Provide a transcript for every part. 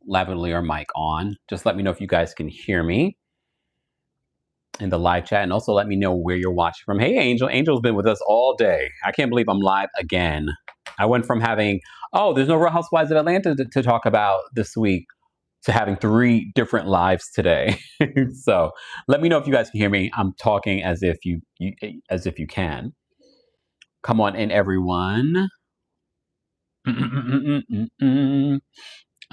lavalier mic on. Just let me know if you guys can hear me in the live chat, and also let me know where you're watching from. Hey, Angel. Angel's been with us all day. I can't believe I'm live again. I went from having, there's no Real Housewives of Atlanta to talk about this week, to having 3 different lives today. So let me know if you guys can hear me. I'm talking as if you can. Come on in, everyone. I'm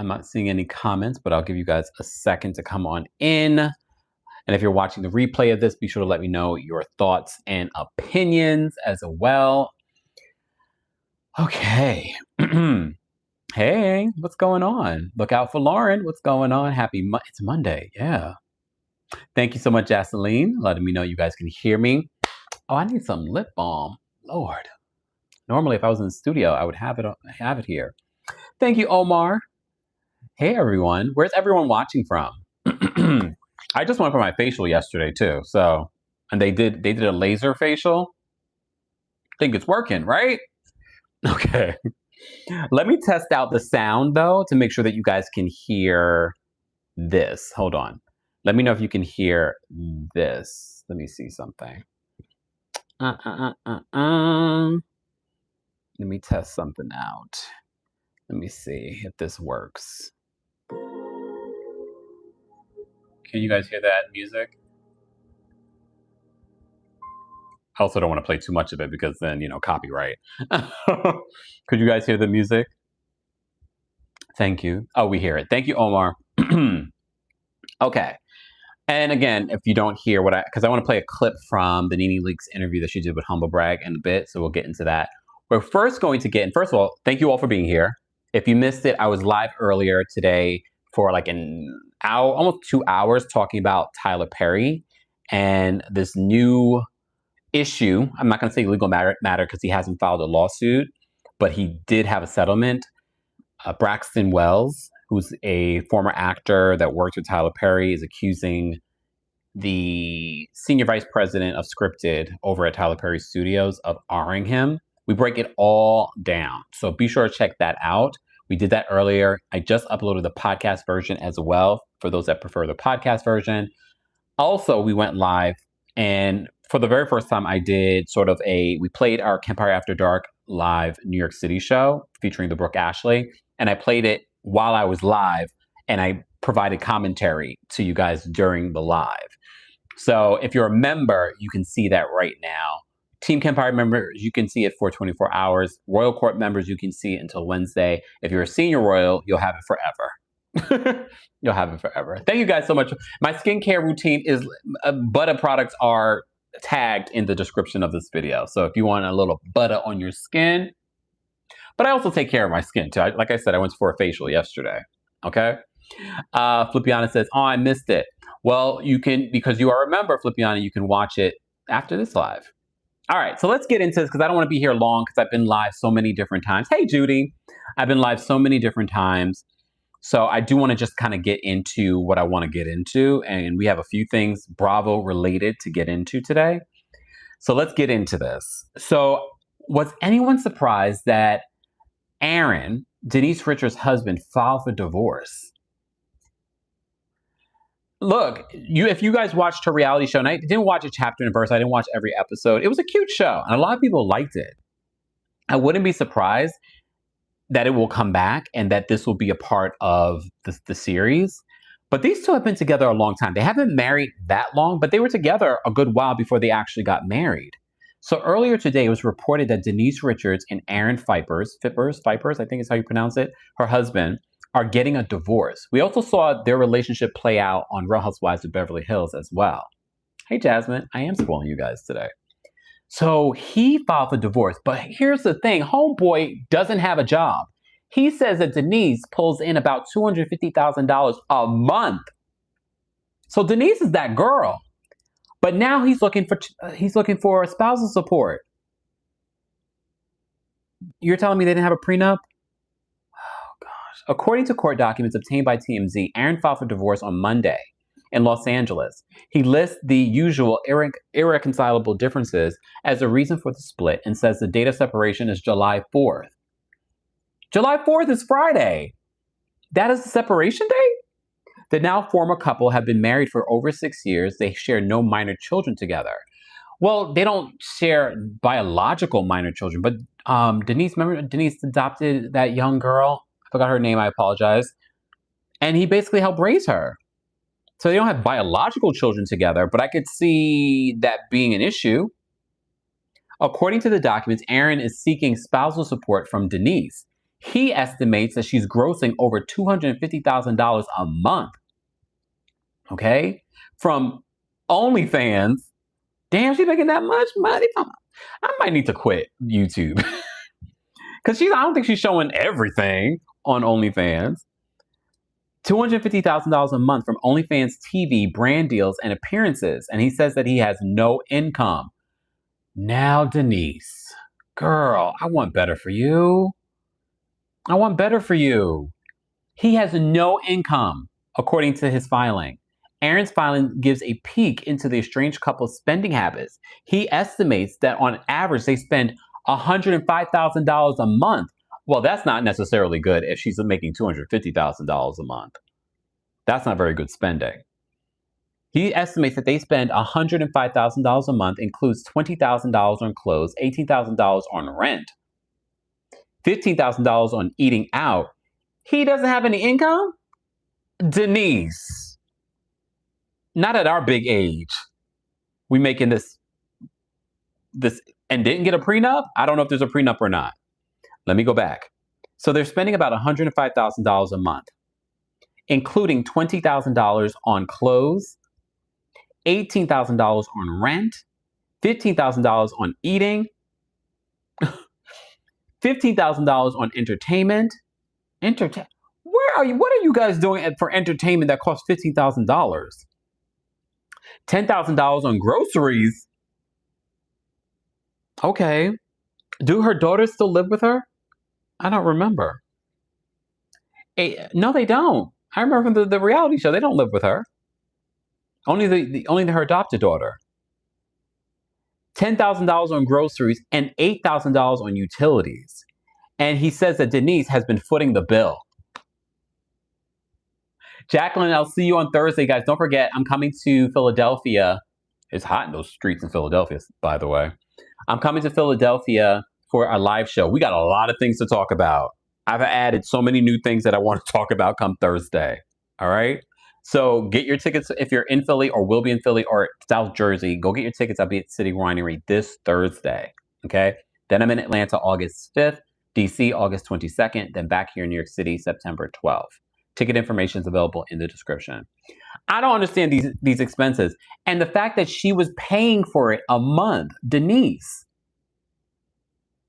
not seeing any comments, but I'll give you guys a second to come on in. And if you're watching the replay of this, be sure to let me know your thoughts and opinions as well. Okay. Hey, what's going on? Look out for Lauren. What's going on? It's Monday. Yeah. Thank you so much, Jaceline, letting me know you guys can hear me. Oh, I need some lip balm. Lord. Normally, if I was in the studio, I would have it here. Thank you, Omar. Hey, everyone. Where's everyone watching from? I just went for my facial yesterday too. So, and they did a laser facial. Think it's working, right? Okay. Let me test out the sound though to make sure that you guys can hear this. Hold on. Let me know if you can hear this. Let me see something. Let me test something out. Let me see if this works. Can you guys hear that music? I also don't want to play too much of it because then, copyright. Could you guys hear the music? Thank you. Oh, we hear it. Thank you, Omar. Okay. And again, if you don't hear because I want to play a clip from the Nene Leakes interview that she did with Humble Brag in a bit, so we'll get into that. We're first going to first of all, thank you all for being here. If you missed it, I was live earlier today for like an hour, almost 2 hours, talking about Tyler Perry and this new issue. I'm not going to say legal matter because he hasn't filed a lawsuit, but he did have a settlement. Braxton Wells, who's a former actor that worked with Tyler Perry, is accusing the senior vice president of scripted over at Tyler Perry Studios of R-ing him. We break it all down. So be sure to check that out. We did that earlier. I just uploaded the podcast version as well for those that prefer the podcast version. Also, we went live, and for the very first time, I did we played our Kempire After Dark live New York City show featuring the Brooke Ashley, and I played it while I was live, and I provided commentary to you guys during the live. So if you're a member, you can see that right now. Team Kempire members, you can see it for 24 hours. Royal Court members, you can see it until Wednesday. If you're a senior royal, you'll have it forever. You'll have it forever. Thank you guys so much. My skincare routine is butter products are tagged in the description of this video. So if you want a little butter on your skin, but I also take care of my skin too. Like I said, I went for a facial yesterday. Okay. Flipiana says, "Oh, I missed it." Well, you can, because you are a member, Flipiana, you can watch it after this live. All right, so let's get into this because I don't want to be here long because I've been live so many different times. Hey, Judy. I've been live so many different times. So I do want to just kind of get into what I want to get into. And we have a few things Bravo related to get into today. So let's get into this. So was anyone surprised that Aaron, Denise Richards' husband, filed for divorce? Look, if you guys watched her reality show, and I didn't watch a chapter and verse, I didn't watch every episode. It was a cute show, and a lot of people liked it. I wouldn't be surprised that it will come back and that this will be a part of the series. But these two have been together a long time. They haven't married that long, but they were together a good while before they actually got married. So earlier today, it was reported that Denise Richards and Aaron Fippers, I think is how you pronounce it, her husband, are getting a divorce. We also saw their relationship play out on Real Housewives of Beverly Hills as well. Hey, Jasmine, I am spoiling you guys today. So he filed for divorce, but here's the thing, homeboy doesn't have a job. He says that Denise pulls in about $250,000 a month. So Denise is that girl, but now he's looking for spousal support. You're telling me they didn't have a prenup? According to court documents obtained by TMZ, Aaron filed for divorce on Monday in Los Angeles. He lists the usual irreconcilable differences as a reason for the split and says the date of separation is July 4th. July 4th is Friday. That is the separation date? The now former couple have been married for over 6 years. They share no minor children together. Well, they don't share biological minor children, but Denise, remember Denise adopted that young girl? I forgot her name, I apologize. And he basically helped raise her. So they don't have biological children together, but I could see that being an issue. According to the documents, Aaron is seeking spousal support from Denise. He estimates that she's grossing over $250,000 a month. Okay? From OnlyFans. Damn, she's making that much money. I might need to quit YouTube. Because I don't think she's showing everything on OnlyFans. $250,000 a month from OnlyFans TV, brand deals, and appearances. And he says that he has no income. Now, Denise, girl, I want better for you. I want better for you. He has no income, according to his filing. Aaron's filing gives a peek into the estranged couple's spending habits. He estimates that on average, they spend $105,000 a month. Well, that's not necessarily good if she's making $250,000 a month. That's not very good spending. He estimates that they spend $105,000 a month, includes $20,000 on clothes, $18,000 on rent, $15,000 on eating out. He doesn't have any income? Denise, not at our big age. We making this and didn't get a prenup? I don't know if there's a prenup or not. Let me go back. So they're spending about $105,000 a month, including $20,000 on clothes, $18,000 on rent, $15,000 on eating, $15,000 on entertainment. Where are you? What are you guys doing for entertainment that costs $15,000? $10,000 on groceries. Okay. Do her daughters still live with her? I don't remember. No, they don't. I remember from the reality show. They don't live with her. Only her adopted daughter. $10,000 on groceries and $8,000 on utilities. And he says that Denise has been footing the bill. Jacqueline, I'll see you on Thursday, guys. Don't forget, I'm coming to Philadelphia. It's hot in those streets in Philadelphia, by the way. I'm coming to Philadelphia for a live show. We got a lot of things to talk about. I've added so many new things that I want to talk about come Thursday. All right? So get your tickets if you're in Philly or will be in Philly or South Jersey. Go get your tickets. I'll be at City Winery this Thursday. Okay? Then I'm in Atlanta August 5th, DC August 22nd, then back here in New York City September 12th. Ticket information is available in the description. I don't understand these expenses. And the fact that she was paying for it a month. Denise.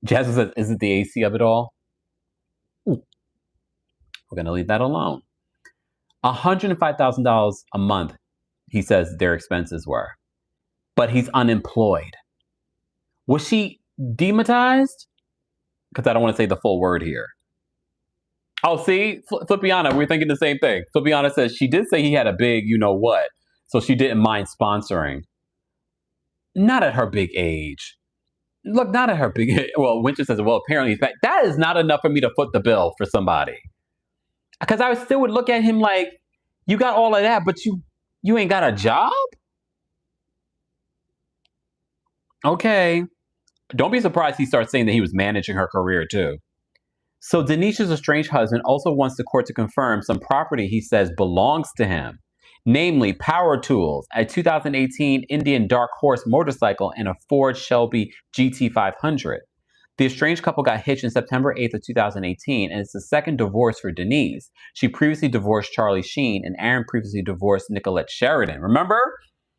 Jasmine says, is it the AC of it all? Ooh. We're going to leave that alone. $105,000 a month, he says their expenses were. But he's unemployed. Was she demonetized? Because I don't want to say the full word here. Oh, see, Flipiana, we're thinking the same thing. Flipiana says she did say he had a big you-know-what, so she didn't mind sponsoring. Not at her big age. Look, not at her big age. Well, Winter says, well, apparently he's back. That is not enough for me to foot the bill for somebody. Because I still would look at him like, you got all of that, but you ain't got a job? Okay. Don't be surprised he starts saying that he was managing her career too. So Denise's estranged husband also wants the court to confirm some property he says belongs to him, namely power tools, a 2018 Indian Dark Horse motorcycle, and a Ford Shelby GT500. The estranged couple got hitched in September 8th of 2018, and it's the second divorce for Denise. She previously divorced Charlie Sheen, and Aaron previously divorced Nicolette Sheridan. Remember?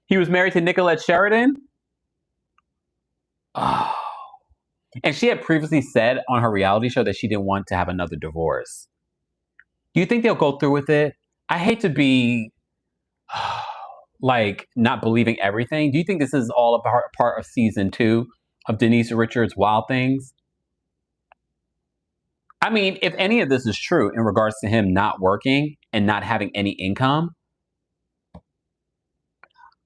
He was married to Nicolette Sheridan? Oh. And she had previously said on her reality show that she didn't want to have another divorce. Do you think they'll go through with it? I hate to be like not believing everything. Do you think this is all a part of season 2 of Denise Richards' Wild Things? I mean, if any of this is true in regards to him not working and not having any income,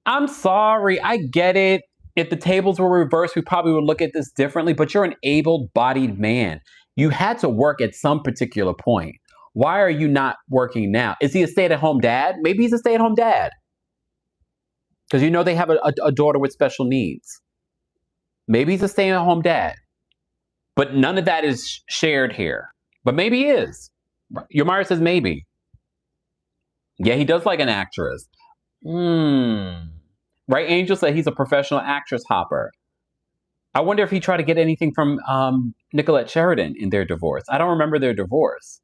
I'm sorry, I get it. If the tables were reversed, we probably would look at this differently, but you're an able-bodied man. You had to work at some particular point. Why are you not working now? Is he a stay-at-home dad? Maybe he's a stay-at-home dad. Because you know they have a daughter with special needs. Maybe he's a stay-at-home dad. But none of that is shared here. But maybe he is. Yomara says maybe. Yeah, he does like an actress. Right, Angel said he's a professional actress hopper. I wonder if he tried to get anything from Nicolette Sheridan in their divorce. I don't remember their divorce.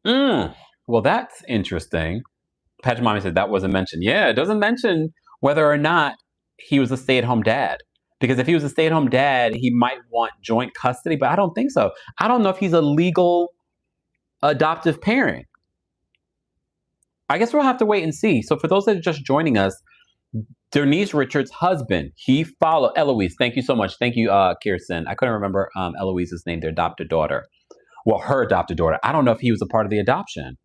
Well, that's interesting. Patrick Mommy said that wasn't mentioned. Yeah, it doesn't mention whether or not he was a stay-at-home dad. Because if he was a stay-at-home dad, he might want joint custody, but I don't think so. I don't know if he's a legal adoptive parent. I guess we'll have to wait and see. So for those that are just joining us, Denise Richards' husband, he followed Eloise. Thank you so much. Thank you, Kirsten. I couldn't remember Eloise's name, their adopted daughter. Well, her adopted daughter. I don't know if he was a part of the adoption.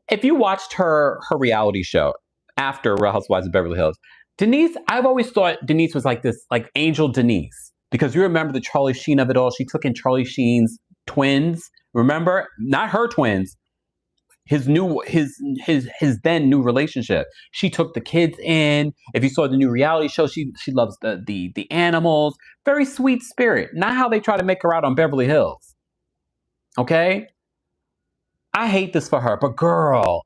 If you watched her reality show after Real Housewives of Beverly Hills, Denise, I've always thought Denise was like this, like Angel Denise. Because you remember the Charlie Sheen of it all. She took in Charlie Sheen's twins. Remember? Not her twins. His then new relationship. She took the kids in. If you saw the new reality show, she loves the animals. Very sweet spirit. Not how they try to make her out on Beverly Hills. Okay? I hate this for her, but girl,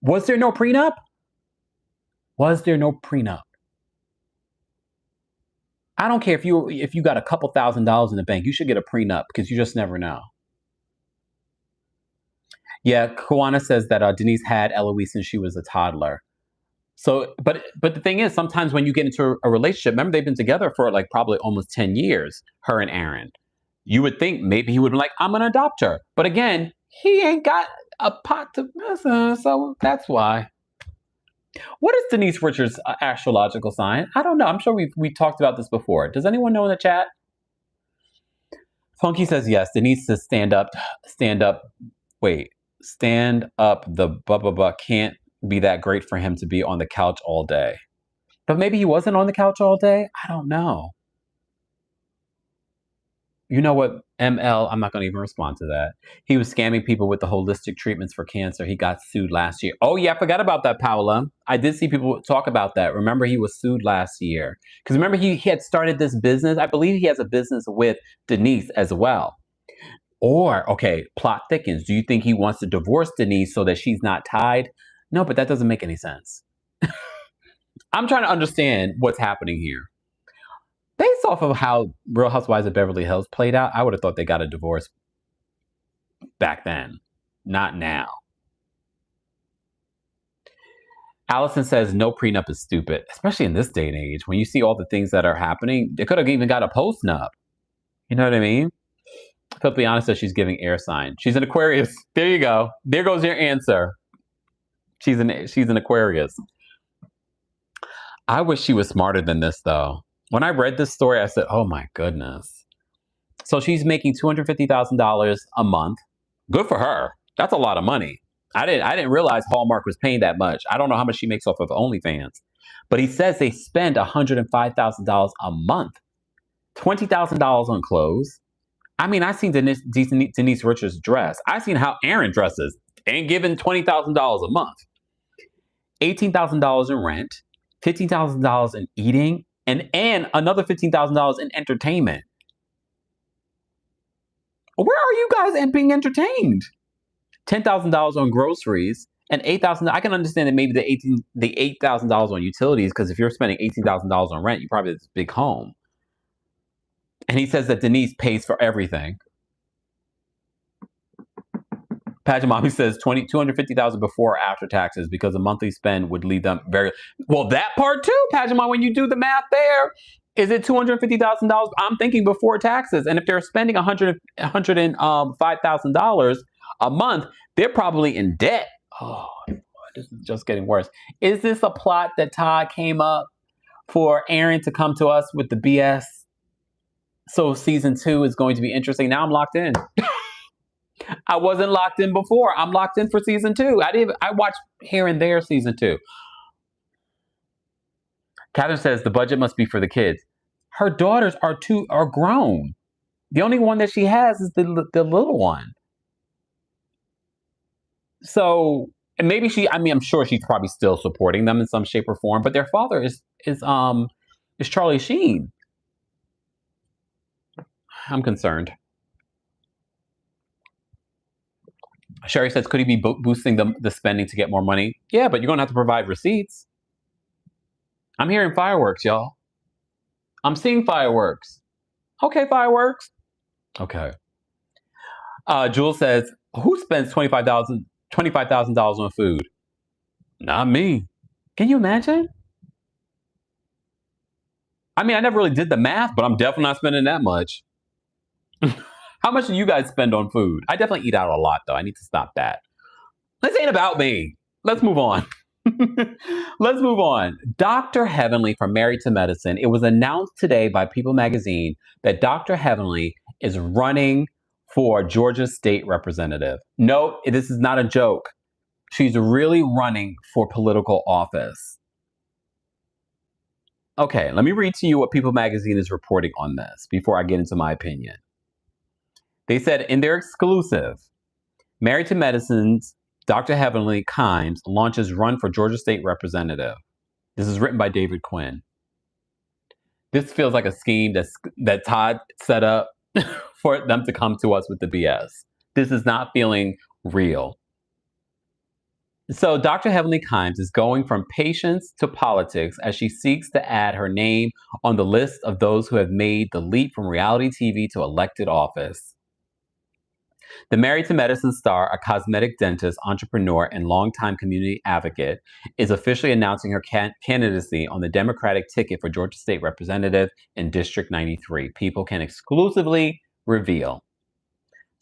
was there no prenup? Was there no prenup? I don't care if you got a couple $1,000s in the bank, you should get a prenup because you just never know. Yeah, Kawana says that Denise had Eloise since she was a toddler. So, but the thing is, sometimes when you get into a relationship, remember they've been together for like probably almost 10 years, her and Aaron. You would think maybe he would be like, I'm gonna adopt her. But again, he ain't got a pot to mess in, so that's why. What is Denise Richards' astrological sign? I don't know. I'm sure we talked about this before. Does anyone know in the chat? Funky says yes. Denise says stand up. Wait. Stand up, the blah can't be that great for him to be on the couch all day. But maybe he wasn't on the couch all day? I don't know. You know what, ML, I'm not going to even respond to that. He was scamming people with the holistic treatments for cancer. He got sued last year. Oh, yeah, I forgot about that, Paola. I did see people talk about that. Remember, he was sued last year. Because remember, he had started this business. I believe he has a business with Denise as well. Or, okay, plot thickens. Do you think he wants to divorce Denise so that she's not tied? No, but that doesn't make any sense. I'm trying to understand what's happening here. Based off of how Real Housewives of Beverly Hills played out, I would have thought they got a divorce back then, not now. Allison says no prenup is stupid, especially in this day and age. When you see all the things that are happening, they could have even got a post-nup. You know what I mean? Filipiana says she's giving air sign. She's an Aquarius. There you go. There goes your answer. She's an Aquarius. I wish she was smarter than this, though. When I read this story, I said, oh my goodness. So she's making $250,000 a month. Good for her. That's a lot of money. I didn't realize Hallmark was paying that much. I don't know how much she makes off of OnlyFans. But he says they spend $105,000 a month. $20,000 on clothes. I mean, I've seen Denise Richards dress. I've seen how Aaron dresses and given $20,000 a month. $18,000 in rent, $15,000 in eating, and another $15,000 in entertainment. Where are you guys being entertained? $10,000 on groceries and $8,000. I can understand that maybe the $8,000 on utilities, because if you're spending $18,000 on rent, you probably have this big home. And he says that Denise pays for everything. Pajamami says $250,000 before or after taxes, because the monthly spend would leave them very well. That part too, Pajamami. When you do the math, there is it $250,000. I'm thinking before taxes, and if they're spending $105,000 a month, they're probably in debt. Oh, this is just getting worse. Is this a plot that Todd came up for Aaron to come to us with the BS? So season 2 is going to be interesting. Now I'm locked in. I wasn't locked in before. I'm locked in for season 2. I watched here and there season 2. Catherine says the budget must be for the kids. Her daughters are grown. The only one that she has is the little one. So, and maybe I'm sure she's probably still supporting them in some shape or form, but their father is Charlie Sheen. I'm concerned. Sherry says, could he be boosting the spending to get more money? Yeah, but you're going to have to provide receipts. I'm hearing fireworks, y'all. I'm seeing fireworks. Okay, fireworks. Okay. Jules says, who spends $25,000 on food? Not me. Can you imagine? I mean, I never really did the math, but I'm definitely not spending that much. How much do you guys spend on food? I definitely eat out a lot, though. I need to stop that. This ain't about me. Let's move on. Let's move on. Dr. Heavenly from Married to Medicine. It was announced today by People magazine that Dr. Heavenly is running for Georgia State Representative. No, this is not a joke. She's really running for political office. Okay, let me read to you what People magazine is reporting on this before I get into my opinion. They said in their exclusive, Married to Medicine's Dr. Heavenly Kimes launches run for Georgia State Representative. This is written by David Quinn. This feels like a scheme that Todd set up for them to come to us with the BS. This is not feeling real. So Dr. Heavenly Kimes is going from patients to politics as she seeks to add her name on the list of those who have made the leap from reality TV to elected office. The Married to Medicine star, a cosmetic dentist, entrepreneur, and longtime community advocate, is officially announcing her candidacy on the Democratic ticket for Georgia State Representative in District 93. People can exclusively reveal.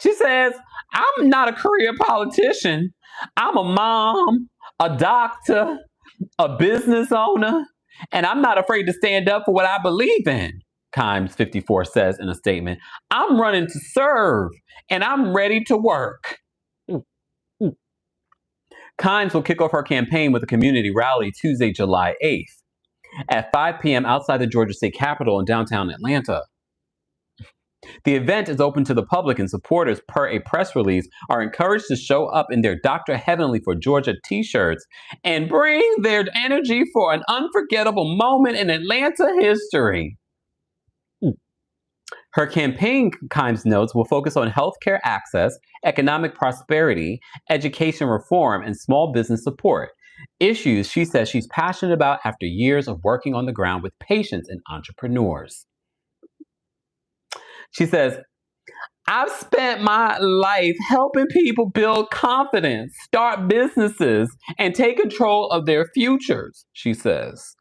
She says, I'm not a career politician. I'm a mom, a doctor, a business owner, and I'm not afraid to stand up for what I believe in. Kimes 54 says in a statement, I'm running to serve and I'm ready to work. Kimes will kick off her campaign with a community rally Tuesday, July 8th at 5 p.m. outside the Georgia State Capitol in downtown Atlanta. The event is open to the public, and supporters, per a press release, are encouraged to show up in their Dr. Heavenly for Georgia t-shirts and bring their energy for an unforgettable moment in Atlanta history. Her campaign, Kimes notes, will focus on healthcare access, economic prosperity, education reform, and small business support. Issues she says she's passionate about after years of working on the ground with patients and entrepreneurs. She says, I've spent my life helping people build confidence, start businesses, and take control of their futures, she says.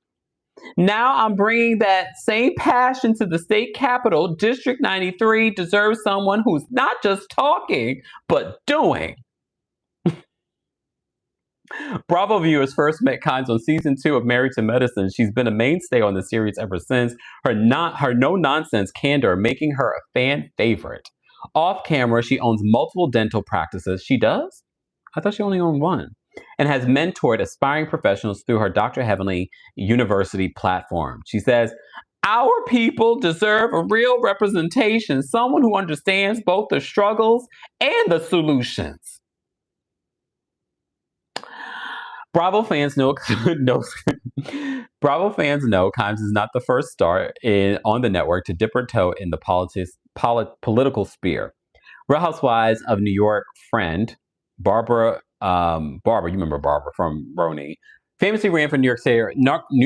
Now I'm bringing that same passion to the state capitol. District 93 deserves someone who's not just talking, but doing. Bravo viewers first met Kimes on season 2 of Married to Medicine. She's been a mainstay on the series ever since. Her no-nonsense candor making her a fan favorite. Off camera, she owns multiple dental practices. She does? I thought she only owned one. And has mentored aspiring professionals through her Dr. Heavenly University platform. She says, our people deserve a real representation, someone who understands both the struggles and the solutions. Bravo fans know Kimes is not the first star on the network to dip her toe in the political sphere. Real Housewives of New York friend Barbara, you remember Barbara from Roni, famously ran for New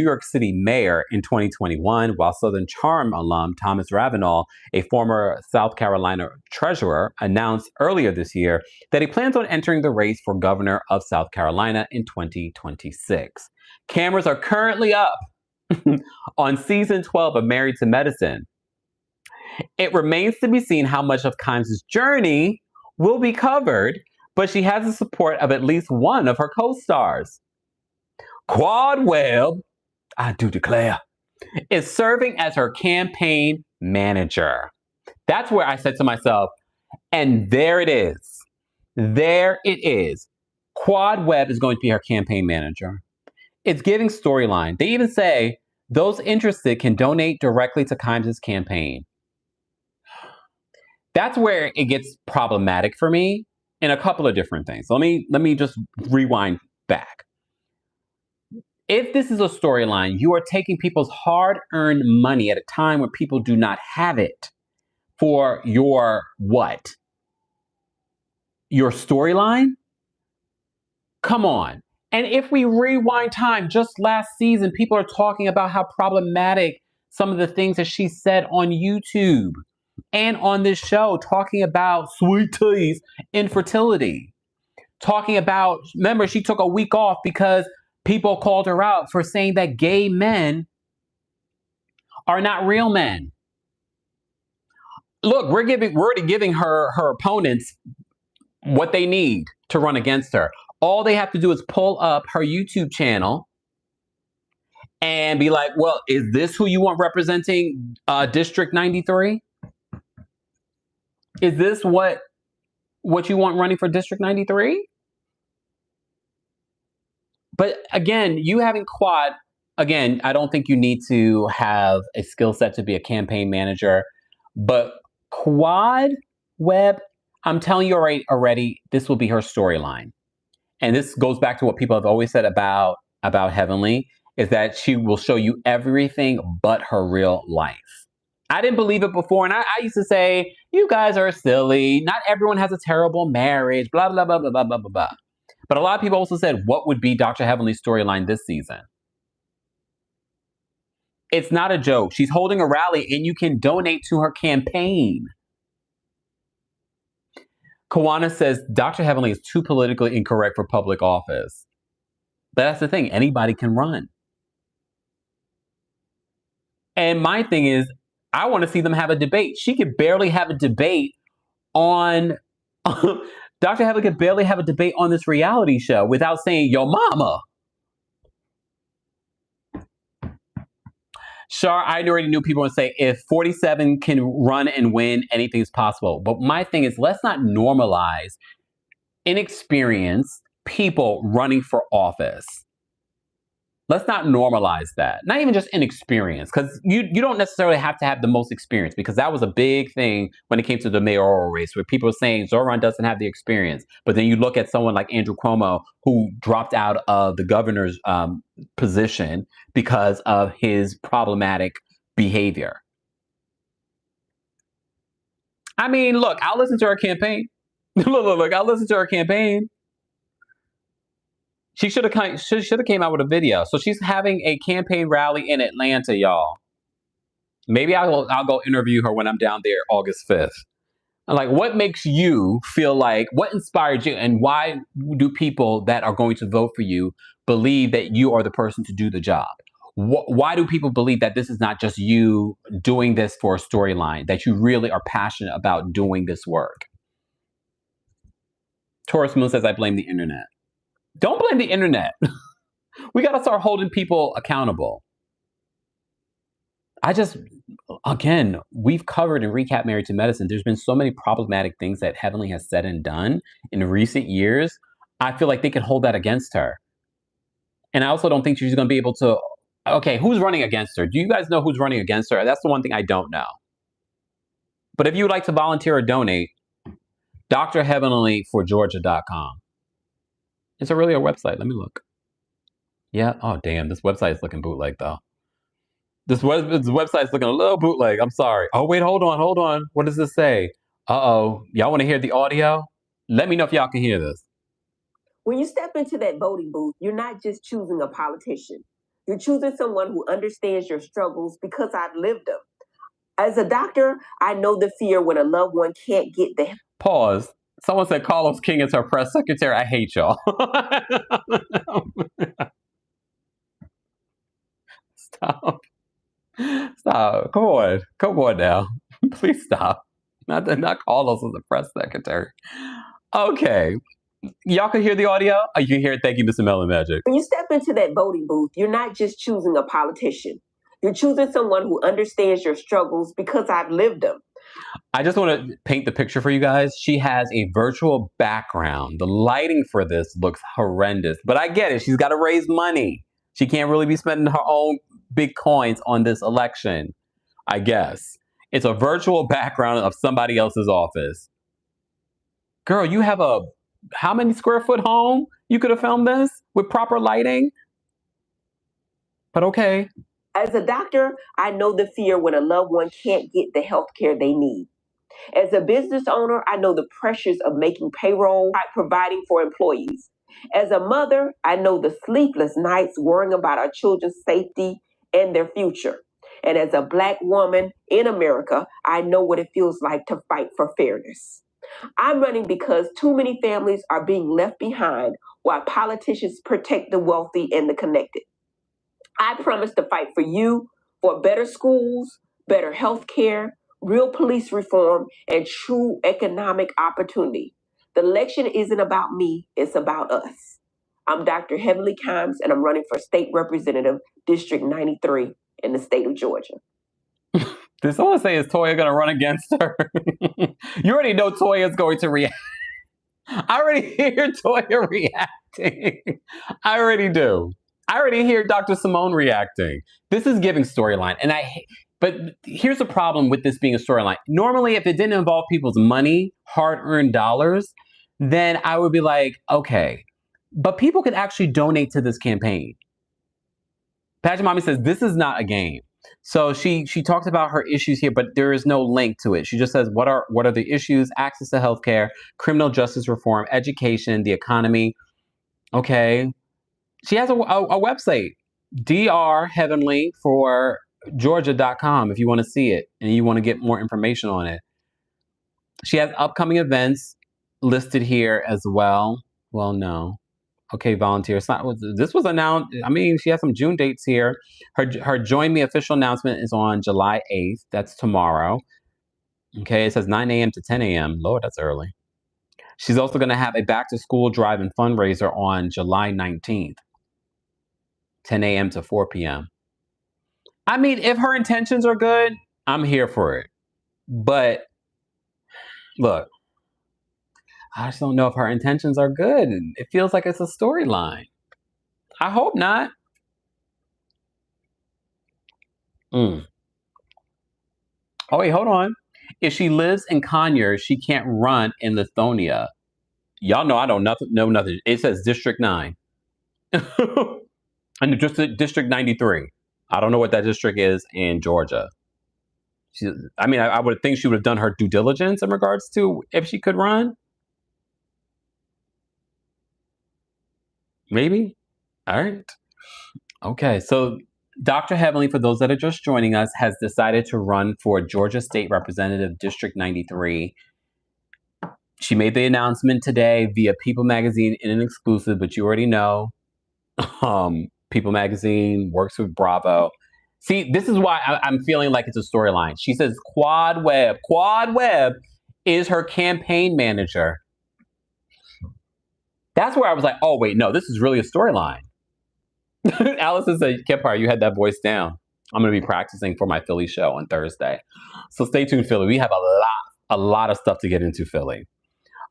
York City mayor in 2021, while Southern Charm alum Thomas Ravenel, a former South Carolina treasurer, announced earlier this year that he plans on entering the race for governor of South Carolina in 2026. Cameras are currently up on season 12 of Married to Medicine. It remains to be seen how much of Kimes' journey will be covered, but she has the support of at least one of her co-stars. Quad Webb, I do declare, is serving as her campaign manager. That's where I said to myself, and there it is. There it is. Quad Webb is going to be her campaign manager. It's giving storyline. They even say those interested can donate directly to Kimes' campaign. That's where it gets problematic for me in a couple of different things. Let me just rewind back. If this is a storyline, you are taking people's hard-earned money at a time when people do not have it for your what? Your storyline? Come on. And if we rewind time, just last season, people are talking about how problematic some of the things that she said on YouTube and on this show, talking about sweet teas, infertility, talking about, remember, she took a week off because people called her out for saying that gay men are not real men. Look, we're already giving her opponents what they need to run against her. All they have to do is pull up her YouTube channel and be like, well, is this who you want representing District 93? Is this what you want running for District 93? But again, you having Quad, again, I don't think you need to have a skill set to be a campaign manager. But Quad Web, I'm telling you already, this will be her storyline. And this goes back to what people have always said about Heavenly, is that she will show you everything but her real life. I didn't believe it before, and I used to say, you guys are silly. Not everyone has a terrible marriage, blah, blah, blah, blah, blah, blah, blah. But a lot of people also said, what would be Dr. Heavenly's storyline this season? It's not a joke. She's holding a rally, and you can donate to her campaign. Kawana says, Dr. Heavenly is too politically incorrect for public office. But that's the thing. Anybody can run. And my thing is, I want to see them have a debate. She could barely have a debate on... Dr. Heavenly could barely have a debate on this reality show without saying, yo mama. Sure, I already knew people would say, if 47 can run and win, anything is possible. But my thing is, let's not normalize inexperienced people running for office. Let's not normalize that. Not even just inexperience, because you don't necessarily have to have the most experience, because that was a big thing when it came to the mayoral race, where people were saying Zoran doesn't have the experience. But then you look at someone like Andrew Cuomo, who dropped out of the governor's position because of his problematic behavior. I mean, look, I'll listen to her campaign. look, I'll listen to her campaign. She should have came out with a video. So she's having a campaign rally in Atlanta, y'all. Maybe I'll go interview her when I'm down there August 5th. I'm like, what makes you feel like, what inspired you, and why do people that are going to vote for you believe that you are the person to do the job? Why do people believe that this is not just you doing this for a storyline, that you really are passionate about doing this work? Taurus Moon says, I blame the internet. Don't blame the internet. We got to start holding people accountable. Again, we've covered in Recap Married to Medicine, there's been so many problematic things that Heavenly has said and done in recent years. I feel like they can hold that against her. And I also don't think she's going to be able to, okay, who's running against her? Do you guys know who's running against her? That's the one thing I don't know. But if you would like to volunteer or donate, drheavenlyforgeorgia.com. Is it really a website? Let me look. Yeah. Oh, damn. This website is looking bootleg, though. This website is looking a little bootleg. I'm sorry. Oh, wait. Hold on. What does this say? Uh-oh. Y'all want to hear the audio? Let me know if y'all can hear this. When you step into that voting booth, you're not just choosing a politician. You're choosing someone who understands your struggles, because I've lived them. As a doctor, I know the fear when a loved one can't get the... Pause. Someone said Carlos King is her press secretary. I hate y'all. Stop. Come on now. Please stop. Not Carlos as the press secretary. Okay. Y'all can hear the audio? Oh, you can hear it. Thank you, Mr. Melon Magic. When you step into that voting booth, you're not just choosing a politician. You're choosing someone who understands your struggles, because I've lived them. I just want to paint the picture for you guys. She has a virtual background. The lighting for this looks horrendous, but I get it. She's got to raise money. She can't really be spending her own big coins on this election, I guess. It's a virtual background of somebody else's office. Girl, you have a how many square foot home? You could have filmed this with proper lighting? But okay. As a doctor, I know the fear when a loved one can't get the health care they need. As a business owner, I know the pressures of making payroll, providing for employees. As a mother, I know the sleepless nights worrying about our children's safety and their future. And as a Black woman in America, I know what it feels like to fight for fairness. I'm running because too many families are being left behind while politicians protect the wealthy and the connected. I promise to fight for you for better schools, better health care, real police reform, and true economic opportunity. The election isn't about me, it's about us. I'm Dr. Heavenly Kimes, and I'm running for State Representative, District 93 in the state of Georgia. Did someone say, is Toya going to run against her? You already know Toya is going to react. I already hear Toya reacting. I already do. I already hear Dr. Simone reacting. This is giving storyline. But here's the problem with this being a storyline. Normally, if it didn't involve people's money, hard-earned dollars, then I would be like, okay. But people could actually donate to this campaign. Pageant Mommy says, this is not a game. So she talks about her issues here, but there is no link to it. She just says, what are the issues? Access to healthcare, criminal justice reform, education, the economy. Okay. She has a website, drheavenly for Georgia.com, if you want to see it and you want to get more information on it. She has upcoming events listed here as well. Well, no. Okay, volunteer. This was announced. I mean, she has some June dates here. Her Join Me official announcement is on July 8th. That's tomorrow. Okay, it says 9 a.m. to 10 a.m. Lord, that's early. She's also going to have a back-to-school drive and fundraiser on July 19th. 10 a.m. to 4 p.m. I mean, if her intentions are good, I'm here for it. But look, I just don't know if her intentions are good. It feels like it's a storyline. I hope not. Oh, wait, hold on. If she lives in Conyers, she can't run in Lithonia. Y'all know I don't know nothing. It says District 9. And just District 93. I don't know what that district is in Georgia. I would think she would have done her due diligence in regards to if she could run. Maybe. All right. Okay. So Dr. Heavenly, for those that are just joining us, has decided to run for Georgia State Representative District 93. She made the announcement today via People Magazine in an exclusive, but you already know. People Magazine works with Bravo. See, this is why I'm feeling like it's a storyline. She says Quad Webb is her campaign manager. That's where I was like, oh, wait, no, this is really a storyline. Allison said, Kempire, you had that voice down. I'm going to be practicing for my Philly show on Thursday. So stay tuned, Philly. We have a lot of stuff to get into, Philly.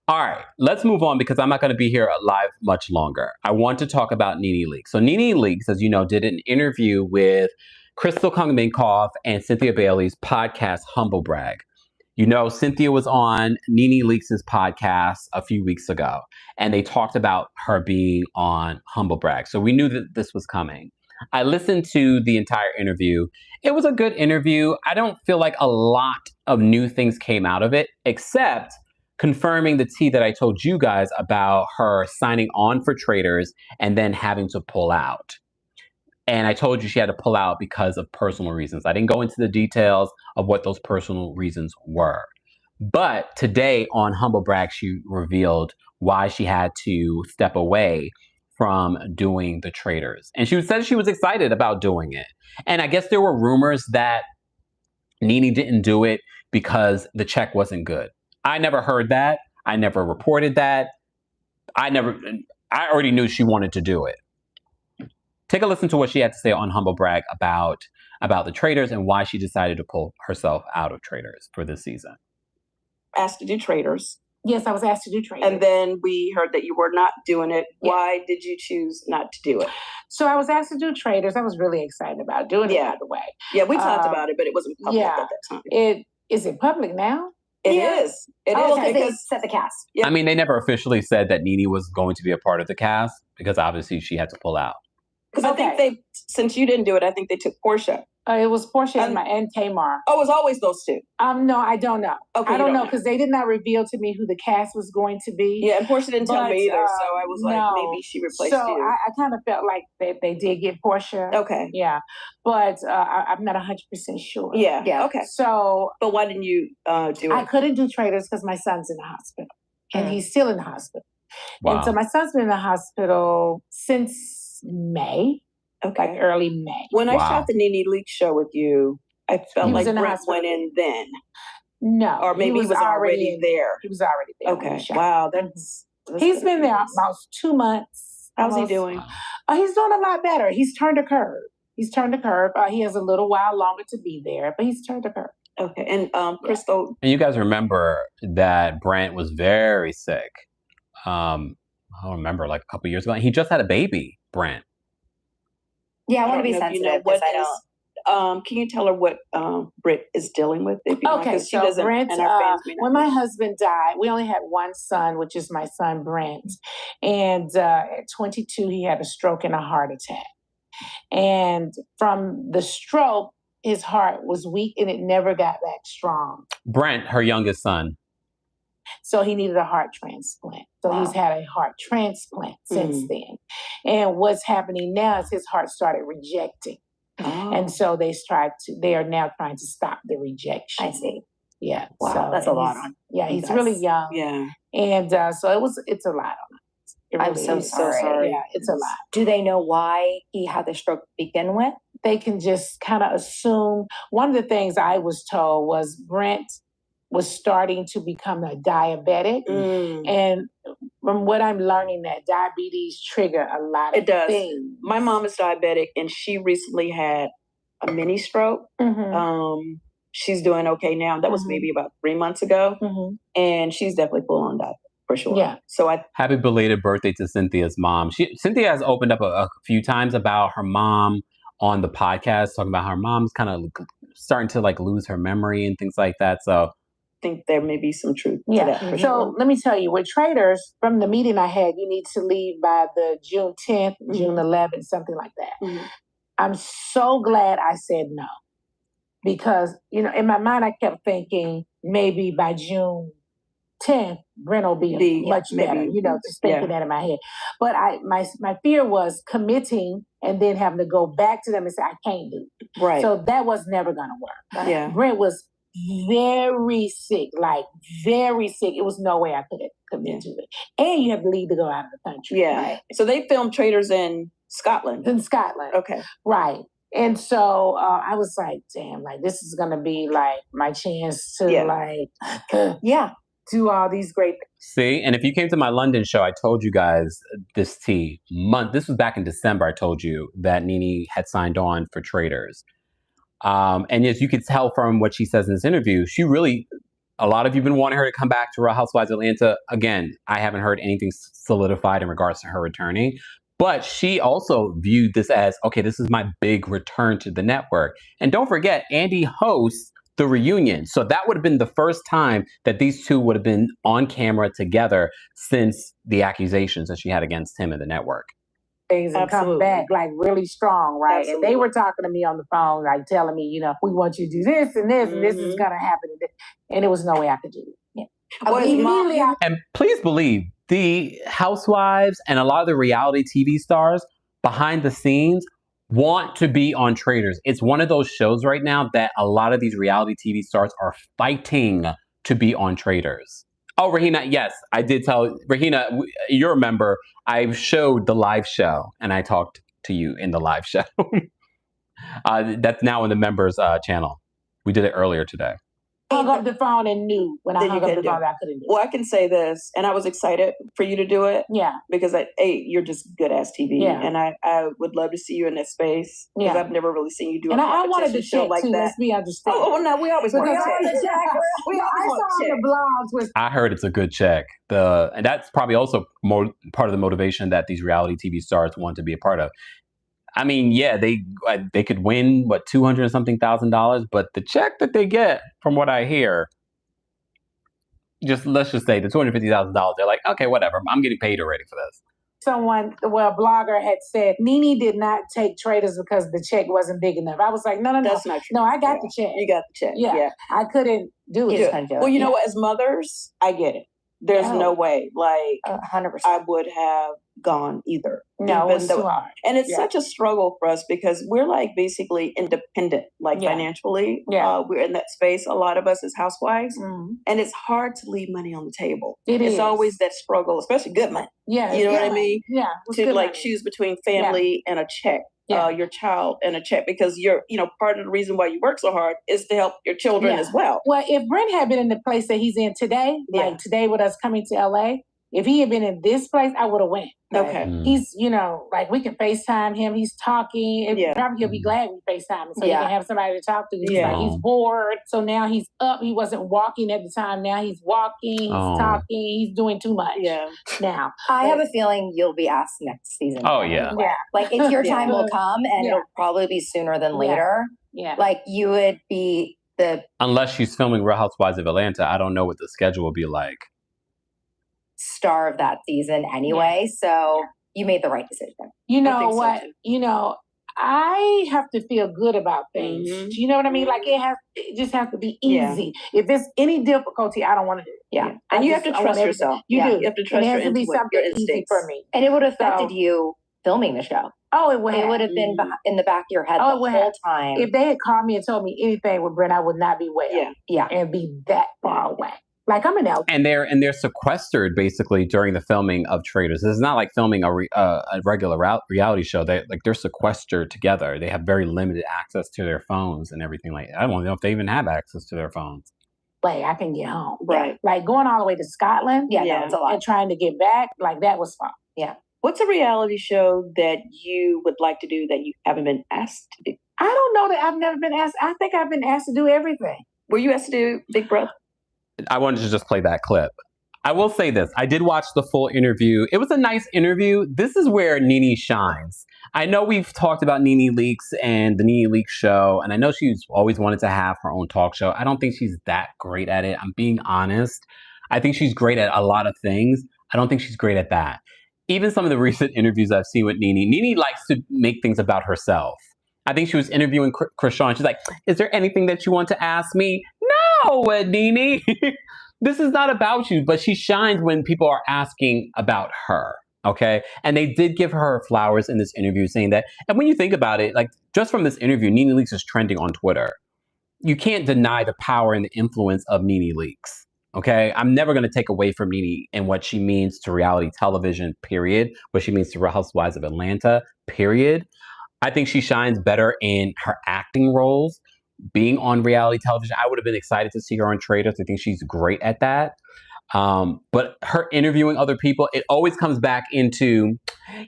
All right, let's move on because I'm not going to be here live much longer. I want to talk about Nene Leakes. So Nene Leakes, as you know, did an interview with Crystal Kung-Minkoff and Cynthia Bailey's podcast, Humble Brag. You know, Cynthia was on Nene Leakes' podcast a few weeks ago, and they talked about her being on Humble Brag. So we knew that this was coming. I listened to the entire interview. It was a good interview. I don't feel like a lot of new things came out of it, except confirming the tea that I told you guys about her signing on for Traders and then having to pull out. And I told you she had to pull out because of personal reasons. I didn't go into the details of what those personal reasons were. But today on Humble Brag, she revealed why she had to step away from doing the Traders. And she said she was excited about doing it. And I guess there were rumors that Nene didn't do it because the check wasn't good. I never heard that. I never reported that. I already knew she wanted to do it. Take a listen to what she had to say on Humble Brag about the Traders and why she decided to pull herself out of Traders for this season. Asked to do Traders. Yes, I was asked to do Traders. And then we heard that you were not doing it. Yeah. Why did you choose not to do it? So I was asked to do Traders. I was really excited about doing it, by the way. Yeah, we talked about it, but it wasn't public at that time. Is it public now? It Yeah. is. It Oh, is because they because set the cast. Yeah. I mean, they never officially said that Nene was going to be a part of the cast because obviously she had to pull out. because I think they, since you didn't do it, I think they took Portia. It was Portia And- and Tamar. Oh, it was always those two. No, I don't know. Okay, I you don't don't know know. because they did not reveal to me who the cast was going to be. Yeah, and Portia didn't tell But, me either, so I was like, no. maybe she replaced So you. I kind of felt like they did get Portia. Okay. Yeah, but I'm not 100% sure. Yeah. Yeah. Okay. So But why didn't you do I it? couldn't do Traders because my son's in the hospital, and he's still in the hospital. Wow. And so my son's been in the hospital since May, like Okay. early May. When I Wow. shot the Nene Leakes show with you, I felt He was like in the Brent hospital. went in then, No, or maybe he was already in- there. He was already there. when Okay. we shot. Wow. That's He's been there nice. about 2 months. How's he almost. doing? He's doing a lot better. He's turned a curve. He has a little while longer to be there, but he's turned a curve. Okay. And Crystal, And you guys remember that Brent was very sick. I don't remember, like a couple years ago. He just had a baby, Brent. Yeah, I want don't to be know if you know sensitive what because I don't. is. Can you tell her what Britt is dealing with? If you want, Okay, 'cause she so doesn't, Brent, and our fans may not when know. my husband died, we only had one son, which is my son Brent. And at 22, he had a stroke and a heart attack. And from the stroke, his heart was weak and it never got back strong. Brent, her youngest son. So he needed a heart transplant. So he's Wow. had a heart transplant since then. And what's happening now is his heart started rejecting. Oh. And so they are now trying to stop the rejection. I see. Yeah. Wow, so that's a lot he's- on. Yeah, you he's guys. really young. Yeah. And so it's a lot on us. It I'm really so is. sorry. Yeah, it's a lot. Do they know why he had the stroke to begin with? They can just kind of assume. One of the things I was told was Brent was starting to become a diabetic. Mm. And from what I'm learning, that diabetes trigger a lot of It does. things. My mom is diabetic, and she recently had a mini stroke. Mhm. She's doing okay now. That was Mhm. maybe about 3 months ago, Mhm. and she's definitely full on diabetic for sure. Yeah. So I Happy belated birthday to Cynthia's mom. Cynthia has opened up a few times about her mom on the podcast, talking about how her mom's kind of starting to like lose her memory and things like that. So think there may be some truth Yeah. to that for So sure. let me tell you, with traders, from the meeting I had, you need to leave by the June 10th, June 11th, something like that. Mhm. I'm so glad I said no. Because, in my mind, I kept thinking maybe by June 10th, Brent will be much better, maybe, just thinking that in my head. But my fear was committing and then having to go back to them and say, I can't do it. Right. So that was never going to work. Yeah. Brent was very sick, like very sick. It was no way I could commit to it. And you have to leave to go out of the country. Yeah. Right? So they filmed Traders in Scotland. In Scotland. Okay. Right. And so I was like, damn, like this is going to be like my chance to do all these great things. see, and if you came to my London show, I told you guys this this was back in December, I told you that Nene had signed on for Traders. And as you could tell from what she says in this interview, a lot of you have been wanting her to come back to Real Housewives of Atlanta. Again, I haven't heard anything solidified in regards to her returning. But she also viewed this as, okay, this is my big return to the network. And don't forget, Andy hosts the reunion. So that would have been the first time that these two would have been on camera together since the accusations that she had against him in the network. Things and come Absolutely. back like really strong, right? Absolutely. And they were talking to me on the phone, like telling me, we want you to do this and this, and this is Mhm. going to happen. And it was no way I could do it. Yeah. Well, his mom- Immediately, And please believe the housewives and a lot of the reality TV stars behind the scenes want to be on Traders. It's one of those shows right now that a lot of these reality TV stars are fighting to be on Traders. Oh, Rahina, yes, I did tell Rahina, you remember, I showed the live show and I talked to you in the live show. That's now in the members channel. We did it earlier today. hung up the phone and knew when I That you hung up the couldn't do phone it. I couldn't do it. Well, I can say this, and I was excited for you to do it Yeah. because you're just good ass TV, Yeah. and I would love to see you in that space because Yeah. I've never really seen you do And a I wanted competition to show check like too. that. Let's be understood. Oh, no, we always want to Because check. We I always saw want on to check. the blogs was I heard it's a good check. And that's probably also part of the motivation that these reality TV stars want to be a part of. I mean, yeah, they could win what $200 something thousand, but the check that they get, from what I hear, let's just say the $250,000. They're like, okay, whatever. I'm getting paid already for this. A blogger had said Nene did not take traders because the check wasn't big enough. I was like, no. That's not true. No, I got the check. You got the check. Yeah. I couldn't do it. Well, you know what? As mothers, I get it. There's no way. Like 100%. I would have gone either. No, it's too hard. And it's such a struggle for us because we're like basically independent, like financially. We're in that space, a lot of us as housewives. Mm-hmm. And it's hard to leave money on the table. It's always that struggle, especially good money. Yeah. You know what I mean? Yeah. To like choose between family and a check. Your child and a check, because part of the reason why you work so hard is to help your children as well. Well, if Brent had been in the place that he's in today, like today with us coming to LA, if he had been in this place, I would have went. Okay. He's, like we can FaceTime him. He's talking. Probably he'll be glad we FaceTime him so he can have somebody to talk to. He's bored. So now he's up. He wasn't walking at the time. Now he's walking. He's talking. He's doing too much. Now. I have a feeling you'll be asked next season. Oh, yeah. Like it's your time will come and it'll probably be sooner than later. Yeah. Like you would be unless she's filming Real Housewives of Atlanta, I don't know what the schedule will be like. Star of that season anyway. So you made the right decision. You know what? I have to feel good about things. Mm-hmm. You know what I mean? Like it just has to be easy. If there's any difficulty, I don't want to do it. And you have to trust yourself. You do. You have to trust it your has to be something easy for me. And it would have affected you filming the show. Oh, it would. It would have been in the back of your head the whole time. If they had called me and told me anything with Brent, I would not be well. Yeah. And be that far away. Like I'm an elf. And they're sequestered basically during the filming of Traders. This is not like filming a regular reality show. They're sequestered together. They have very limited access to their phones and everything like that. I don't know if they even have access to their phones. Like I can get home. Right. Like going all the way to Scotland. No, it's a lot. And trying to get back. Like that was fun. Yeah. What's a reality show that you would like to do that you haven't been asked to do? I don't know that I've never been asked. I think I've been asked to do everything. Were you asked to do Big Brother? I wanted to just play that clip. I will say this. I did watch the full interview. It was a nice interview. This is where Nene shines. I know we've talked about Nene Leakes and the Nene Leakes show, and I know she's always wanted to have her own talk show. I don't think she's that great at it. I'm being honest. I think she's great at a lot of things. I don't think she's great at that. Even some of the recent interviews I've seen with Nene likes to make things about herself. I think she was interviewing Krishan. She's like, is there anything that you want to ask me? No, Nene. This is not about you. But she shines when people are asking about her. Okay. And they did give her flowers in this interview saying that. And when you think about it, like just from this interview, Nene Leakes is trending on Twitter. You can't deny the power and the influence of Nene Leakes. Okay. I'm never going to take away from Nene and what she means to reality television, period. What she means to Real Housewives of Atlanta, period. I think she shines better in her acting roles. Being on reality television, I would have been excited to see her on Traders. I think she's great at that. But her interviewing other people, it always comes back into,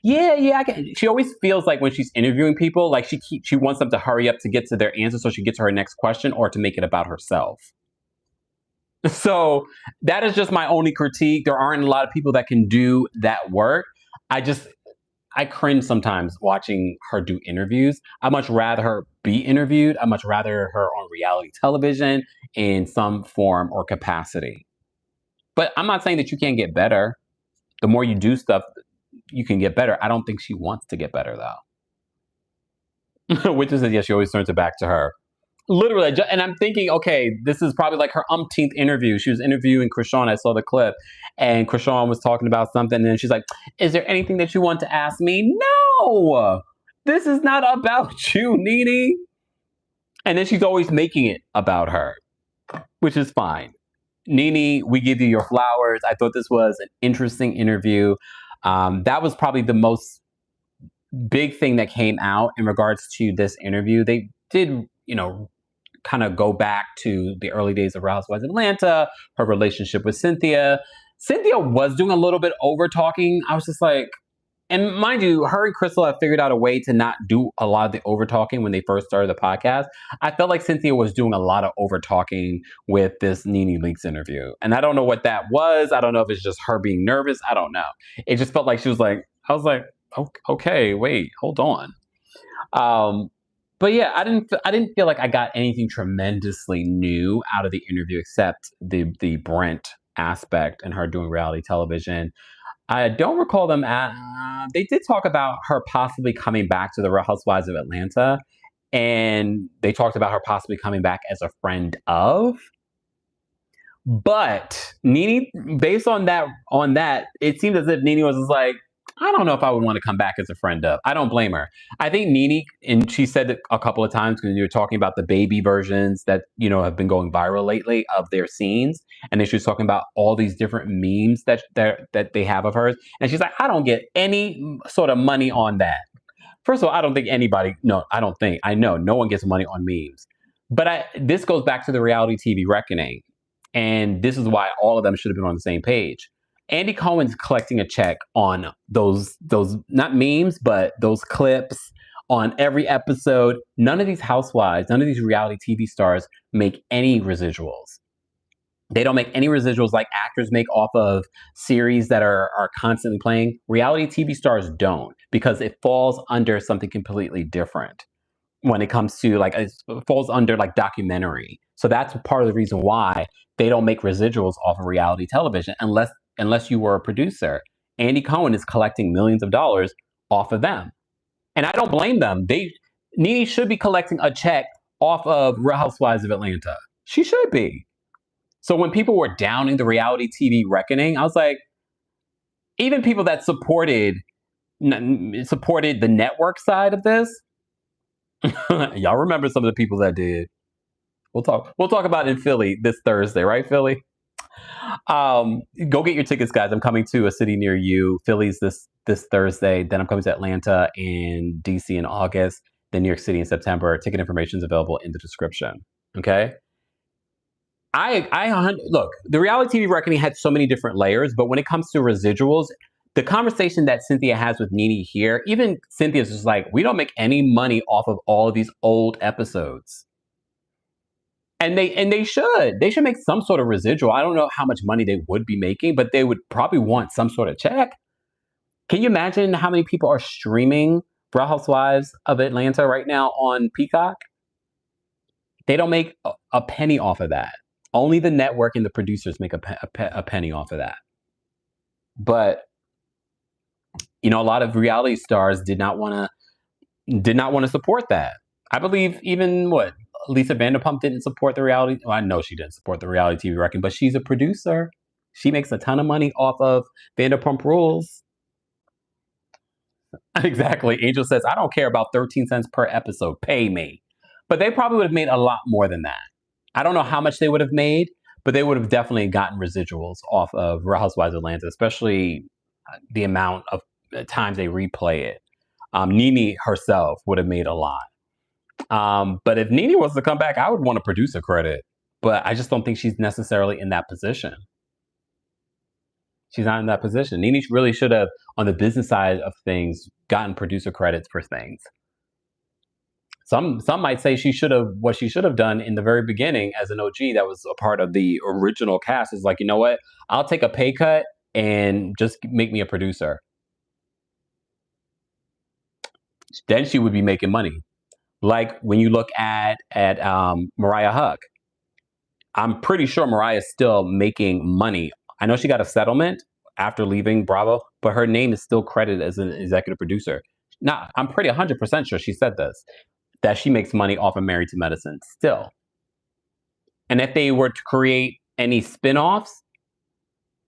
she always feels like when she's interviewing people, like she wants them to hurry up to get to their answer so she gets to her next question or to make it about herself. So that is just my only critique. There aren't a lot of people that can do that work. I cringe sometimes watching her do interviews. I'd much rather her be interviewed. I'd much rather her on reality television in some form or capacity. But I'm not saying that you can't get better. The more you do stuff, you can get better. I don't think she wants to get better, though. Which is that, she always turns it back to her. Literally, and I'm thinking, okay, this is probably like her umpteenth interview. She was interviewing Krishan. I saw the clip, and Krishan was talking about something, and then she's like, is there anything that you want to ask me? No! This is not about you, Nene. And then she's always making it about her, which is fine. Nene, we give you your flowers. I thought this was an interesting interview. That was probably the most big thing that came out in regards to this interview. They did, kind of go back to the early days of Real Housewives of Atlanta, her relationship with Cynthia. Cynthia was doing a little bit over talking. I was just like, and mind you, her and Crystal have figured out a way to not do a lot of the over talking when they first started the podcast. I felt like Cynthia was doing a lot of over talking with this Nene Leakes interview. And I don't know what that was. I don't know if it's just her being nervous. I don't know. It just felt like I was like, okay, wait, hold on. But yeah, I didn't feel like I got anything tremendously new out of the interview except the Brent aspect and her doing reality television. I don't recall them. They did talk about her possibly coming back to the Real Housewives of Atlanta, and they talked about her possibly coming back as a friend of. But Nene, based on that, it seemed as if Nene was just like, I don't know if I would want to come back as a friend of. I don't blame her. I think Nene, and she said it a couple of times when you were talking about the baby versions that have been going viral lately of their scenes, and then she was talking about all these different memes that they have of hers, and she's like, I don't get any sort of money on that. First of all, I don't think anybody. No, I don't think. I know no one gets money on memes. But this goes back to the reality TV reckoning. And this is why all of them should have been on the same page. Andy Cohen's collecting a check on those not memes, but those clips on every episode. None of these housewives, none of these reality TV stars make any residuals. They don't make any residuals like actors make off of series that are constantly playing. Reality TV stars don't, because it falls under something completely different when it comes to it falls under like documentary. So that's part of the reason why they don't make residuals off of reality television unless you were a producer. Andy Cohen is collecting millions of dollars off of them. And I don't blame them. Nene should be collecting a check off of Real Housewives of Atlanta. She should be. So when people were downing the reality TV reckoning, I was like, even people that supported the network side of this, y'all remember some of the people that did. We'll talk about it in Philly this Thursday, right, Philly? Go get your tickets, guys. I'm coming to a city near you. Philly's this Thursday. Then I'm coming to Atlanta and DC in August. Then New York City in September. Ticket information is available in the description. Okay. Look, the reality TV reckoning had so many different layers, but when it comes to residuals, the conversation that Cynthia has with Nene here, even Cynthia's just like, we don't make any money off of all of these old episodes. And they should make some sort of residual. I don't know how much money they would be making, but they would probably want some sort of check. Can you imagine how many people are streaming Real Housewives of Atlanta right now on Peacock? They don't make a penny off of that. Only the network and the producers make a penny off of that. But a lot of reality stars did not want to support that. I believe even Lisa Vanderpump didn't support the reality. Well, I know she didn't support the reality TV reckoning, but she's a producer. She makes a ton of money off of Vanderpump Rules. Exactly. Angel says, I don't care about 13 cents per episode. Pay me. But they probably would have made a lot more than that. I don't know how much they would have made, but they would have definitely gotten residuals off of Real Housewives of Atlanta, especially the amount of times they replay it. Nene herself would have made a lot. But if Nene was to come back, I would want a producer credit. But I just don't think she's necessarily in that position. She's not in that position. Nene really should have, on the business side of things, gotten producer credits for things. Some might say what she should have done in the very beginning as an OG that was a part of the original cast is like, you know what? I'll take a pay cut and just make me a producer. Then she would be making money. Like when you look at Mariah Huck, I'm pretty sure Mariah is still making money. I know she got a settlement after leaving Bravo, but her name is still credited as an executive producer. Now, I'm pretty 100% sure she said this, that she makes money off of Married to Medicine still. And if they were to create any spinoffs,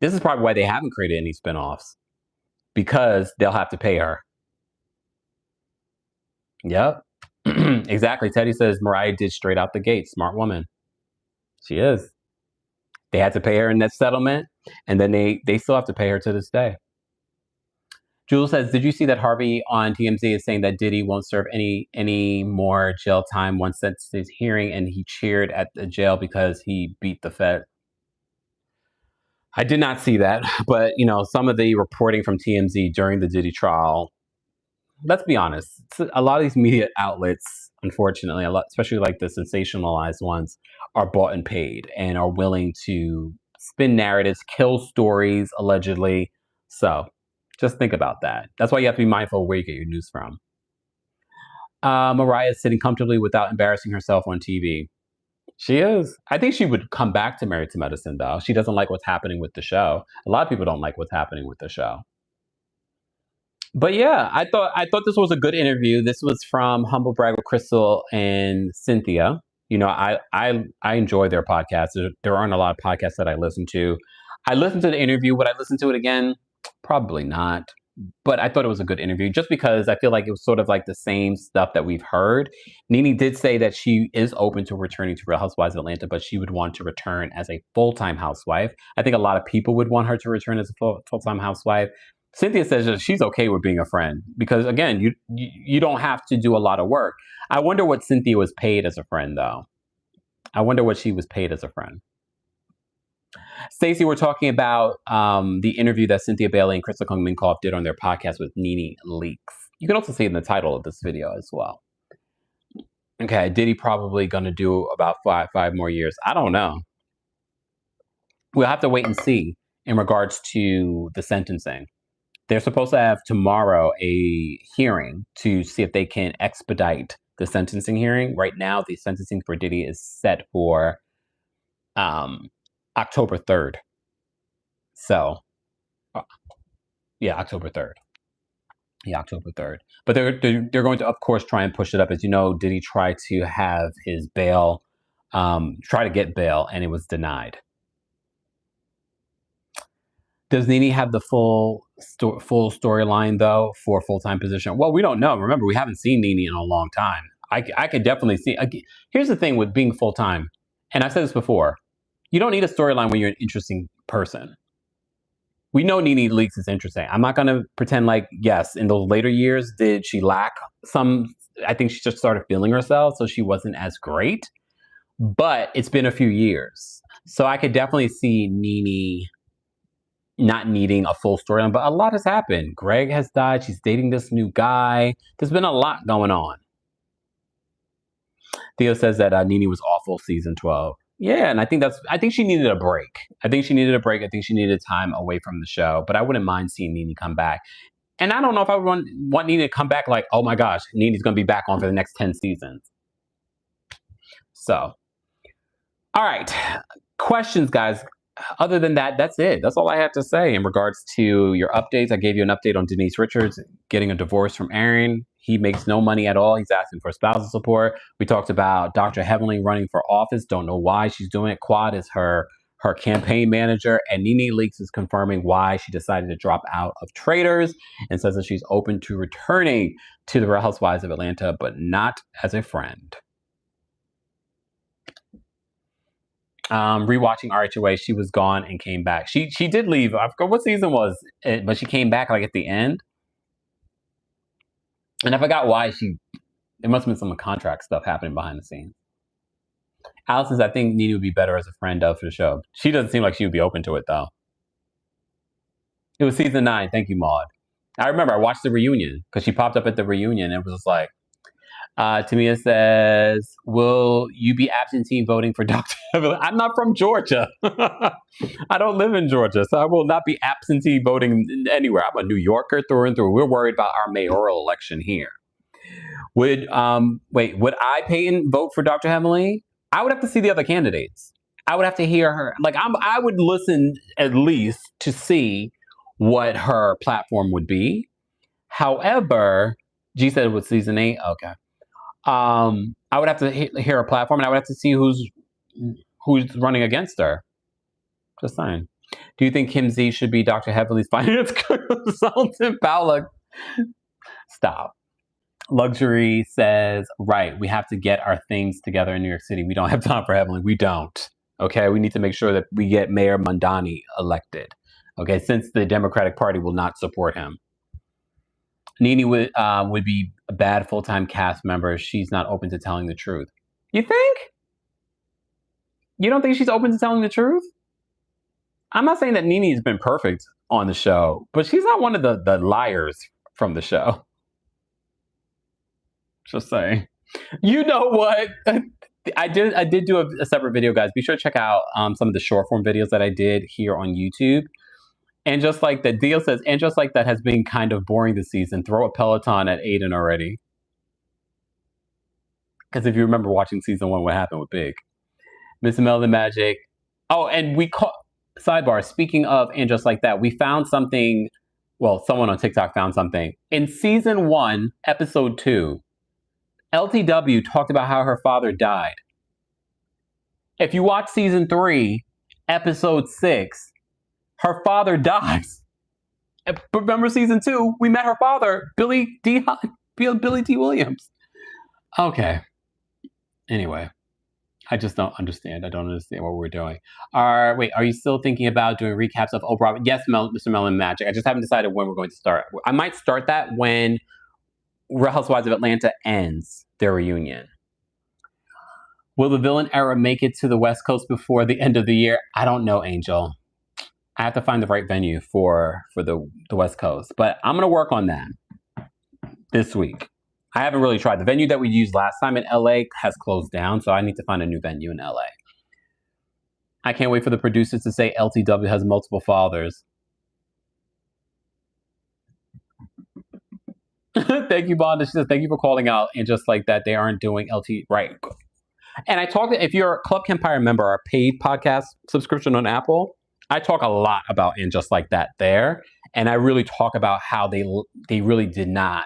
this is probably why they haven't created any spinoffs, because they'll have to pay her. Yep. Exactly. Teddy says Mariah did straight out the gate. Smart woman. She is. They had to pay her in that settlement, and then they still have to pay her to this day. Jules says, did you see that Harvey on TMZ is saying that Diddy won't serve any more jail time once that's his hearing, and he cheered at the jail because he beat the Fed? I did not see that, but some of the reporting from TMZ during the Diddy trial, let's be honest, a lot of these media outlets, unfortunately, especially like the sensationalized ones, are bought and paid and are willing to spin narratives, kill stories, allegedly. So just think about that. That's why you have to be mindful of where you get your news from. Mariah is sitting comfortably without embarrassing herself on TV. She is. I think she would come back to Married to Medicine, though. She doesn't like what's happening with the show. A lot of people don't like what's happening with the show. But yeah, I thought this was a good interview. This was from Humble Brag with Crystal and Cynthia. You know, I enjoy their podcast. There aren't a lot of podcasts that I listen to. I listened to the interview. Would I listen to it again? Probably not. But I thought it was a good interview just because I feel like it was sort of like the same stuff that we've heard. Nene did say that she is open to returning to Real Housewives of Atlanta, but she would want to return as a full-time housewife. I think a lot of people would want her to return as a full-time housewife. Cynthia says that she's okay with being a friend because, again, you don't have to do a lot of work. I wonder what Cynthia was paid as a friend, though. I wonder what she was paid as a friend. Stacey, we're talking about the interview that Cynthia Bailey and Crystal Kung Minkoff did on their podcast with Nene Leakes. You can also see it in the title of this video as well. Okay, Diddy probably going to do about five more years. I don't know. We'll have to wait and see in regards to the sentencing. They're supposed to have tomorrow a hearing to see if they can expedite the sentencing hearing. Right now, the sentencing for Diddy is set for October 3rd. So, yeah, October 3rd. Yeah, October 3rd. But they're going to, of course, try and push it up. As you know, Diddy tried to have his bail, try to get bail, and it was denied. Does Nene have the full storyline, though, for a full-time position? Well, we don't know. Remember, we haven't seen Nene in a long time. I could definitely see. Here's the thing with being full-time, and I've said this before. You don't need a storyline when you're an interesting person. We know Nene Leakes is interesting. I'm not going to pretend like, yes, in those later years, did she lack some? I think she just started feeling herself, so she wasn't as great. But it's been a few years. So I could definitely see Nene not needing a full storyline, but a lot has happened. Greg has died. She's dating this new guy. There's been a lot going on. Theo says that Nene was awful season 12. Yeah, and I think she needed a break. I think she needed a break. I think she needed time away from the show, but I wouldn't mind seeing Nene come back. And I don't know if I would want Nene to come back like, oh my gosh, Nene's going to be back on for the next 10 seasons. So, all right. Questions, guys. Other than that, that's it. That's all I have to say in regards to your updates. I gave you an update on Denise Richards getting a divorce from Aaron. He makes no money at all. He's asking for spousal support. We talked about Dr. Heavenly running for office. Don't know why she's doing it. Quad is her campaign manager. And Nene Leakes is confirming why she decided to drop out of Traitors and says that she's open to returning to the Real Housewives of Atlanta, but not as a friend. Rewatching RHOA, she was gone and came back. She did leave. I forgot what season was it, but she came back like at the end. And I forgot why it must have been some contract stuff happening behind the scenes. Alice says, I think Nene would be better as a friend of the show. She doesn't seem like she would be open to it, though. It was season 9. Thank you, Maud. I remember I watched the reunion because she popped up at the reunion and it was just like, Tamia says, will you be absentee voting for Dr. Heavenly? I'm not from Georgia. I don't live in Georgia, so I will not be absentee voting anywhere. I'm a New Yorker through and through. We're worried about our mayoral election here. Would I pay and vote for Dr. Heavenly? I would have to see the other candidates. I would have to hear her. Like I would listen at least to see what her platform would be. However, G said it was season 8. Okay. I would have to hear a platform, and I would have to see who's running against her. Just saying. Do you think Kim Z should be Dr. Heavenly's finance consultant? Paula, stop. Luxury says, right, we have to get our things together in New York City. We don't have time for Heavenly. We don't. Okay, we need to make sure that we get Mayor Mondani elected. Okay, since the Democratic Party will not support him. Nene would be a bad full-time cast member if she's not open to telling the truth. You think? You don't think she's open to telling the truth? I'm not saying that Nene has been perfect on the show, but she's not one of the liars from the show. Just saying. You know what? I did do a separate video, guys. Be sure to check out some of the short form videos that I did here on YouTube. And just like that, Deal says, and just like that has been kind of boring this season. Throw a Peloton at Aiden already. Because if you remember watching season 1, what happened with Big. Miss Melody Magic. Oh, and we caught, sidebar, speaking of And Just Like That, we found something, well, someone on TikTok found something. In season 1, episode 2, LTW talked about how her father died. If you watch season 3, episode 6, her father dies. Remember season 2, we met her father, Billy D. Williams. Okay. Anyway, I just don't understand. I don't understand what we're doing. Wait, are you still thinking about doing recaps of Oprah? Yes, Mr. Melon Magic. I just haven't decided when we're going to start. I might start that when Real Housewives of Atlanta ends their reunion. Will the villain era make it to the West Coast before the end of the year? I don't know, Angel. I have to find the right venue for the West Coast. But I'm going to work on that this week. I haven't really tried. The venue that we used last time in LA has closed down, so I need to find a new venue in LA. I can't wait for the producers to say LTW has multiple fathers. Thank you, Bonda. She says, thank you for calling out. And just like that, they aren't doing LT. Right. And I talk, if you're a Club Kempire member, our paid podcast subscription on Apple, I talk a lot about And Just Like That there. And I really talk about how they really did not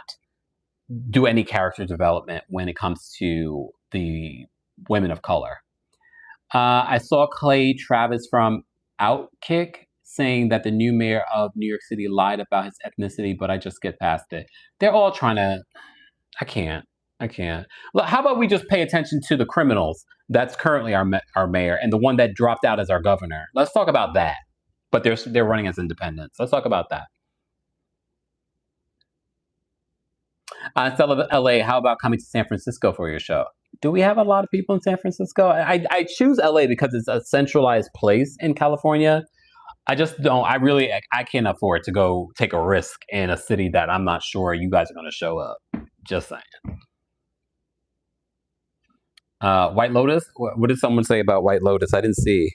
do any character development when it comes to the women of color. I saw Clay Travis from Outkick saying that the new mayor of New York City lied about his ethnicity, but I just get past it. They're all trying to... I can't. Look, how about we just pay attention to the criminals that's currently our mayor and the one that dropped out as our governor? Let's talk about that. But they're running as independents. Let's talk about that. Stella of LA, how about coming to San Francisco for your show? Do we have a lot of people in San Francisco? I choose LA because it's a centralized place in California. I just don't, I can't afford to go take a risk in a city that I'm not sure you guys are going to show up. Just saying. White Lotus? What did someone say about White Lotus? I didn't see.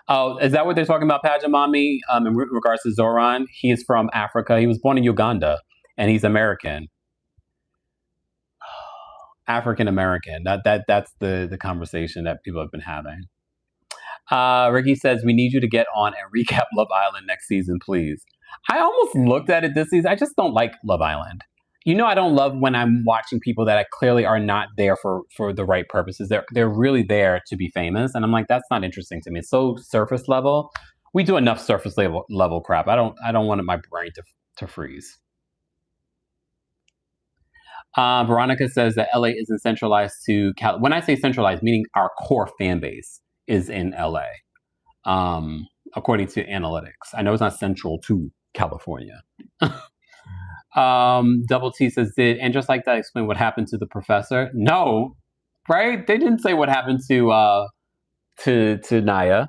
Oh, is that what they're talking about, Pajamami? In regards to Zoran, he is from Africa. He was born in Uganda, and he's American. African American. That's the conversation that people have been having. Ricky says, we need you to get on and recap Love Island next season, please. I almost looked at it this season. I just don't like Love Island. You know, I don't love when I'm watching people that clearly are not there for the right purposes. They're really there to be famous. And I'm like, that's not interesting to me. It's so surface level. We do enough surface level crap. I don't want my brain to freeze. Veronica says that LA isn't centralized to when I say centralized, meaning our core fan base is in LA. According to analytics. I know it's not central to California. Double T says, did And Just Like That explain what happened to the professor? No, right? They didn't say what happened to Naya.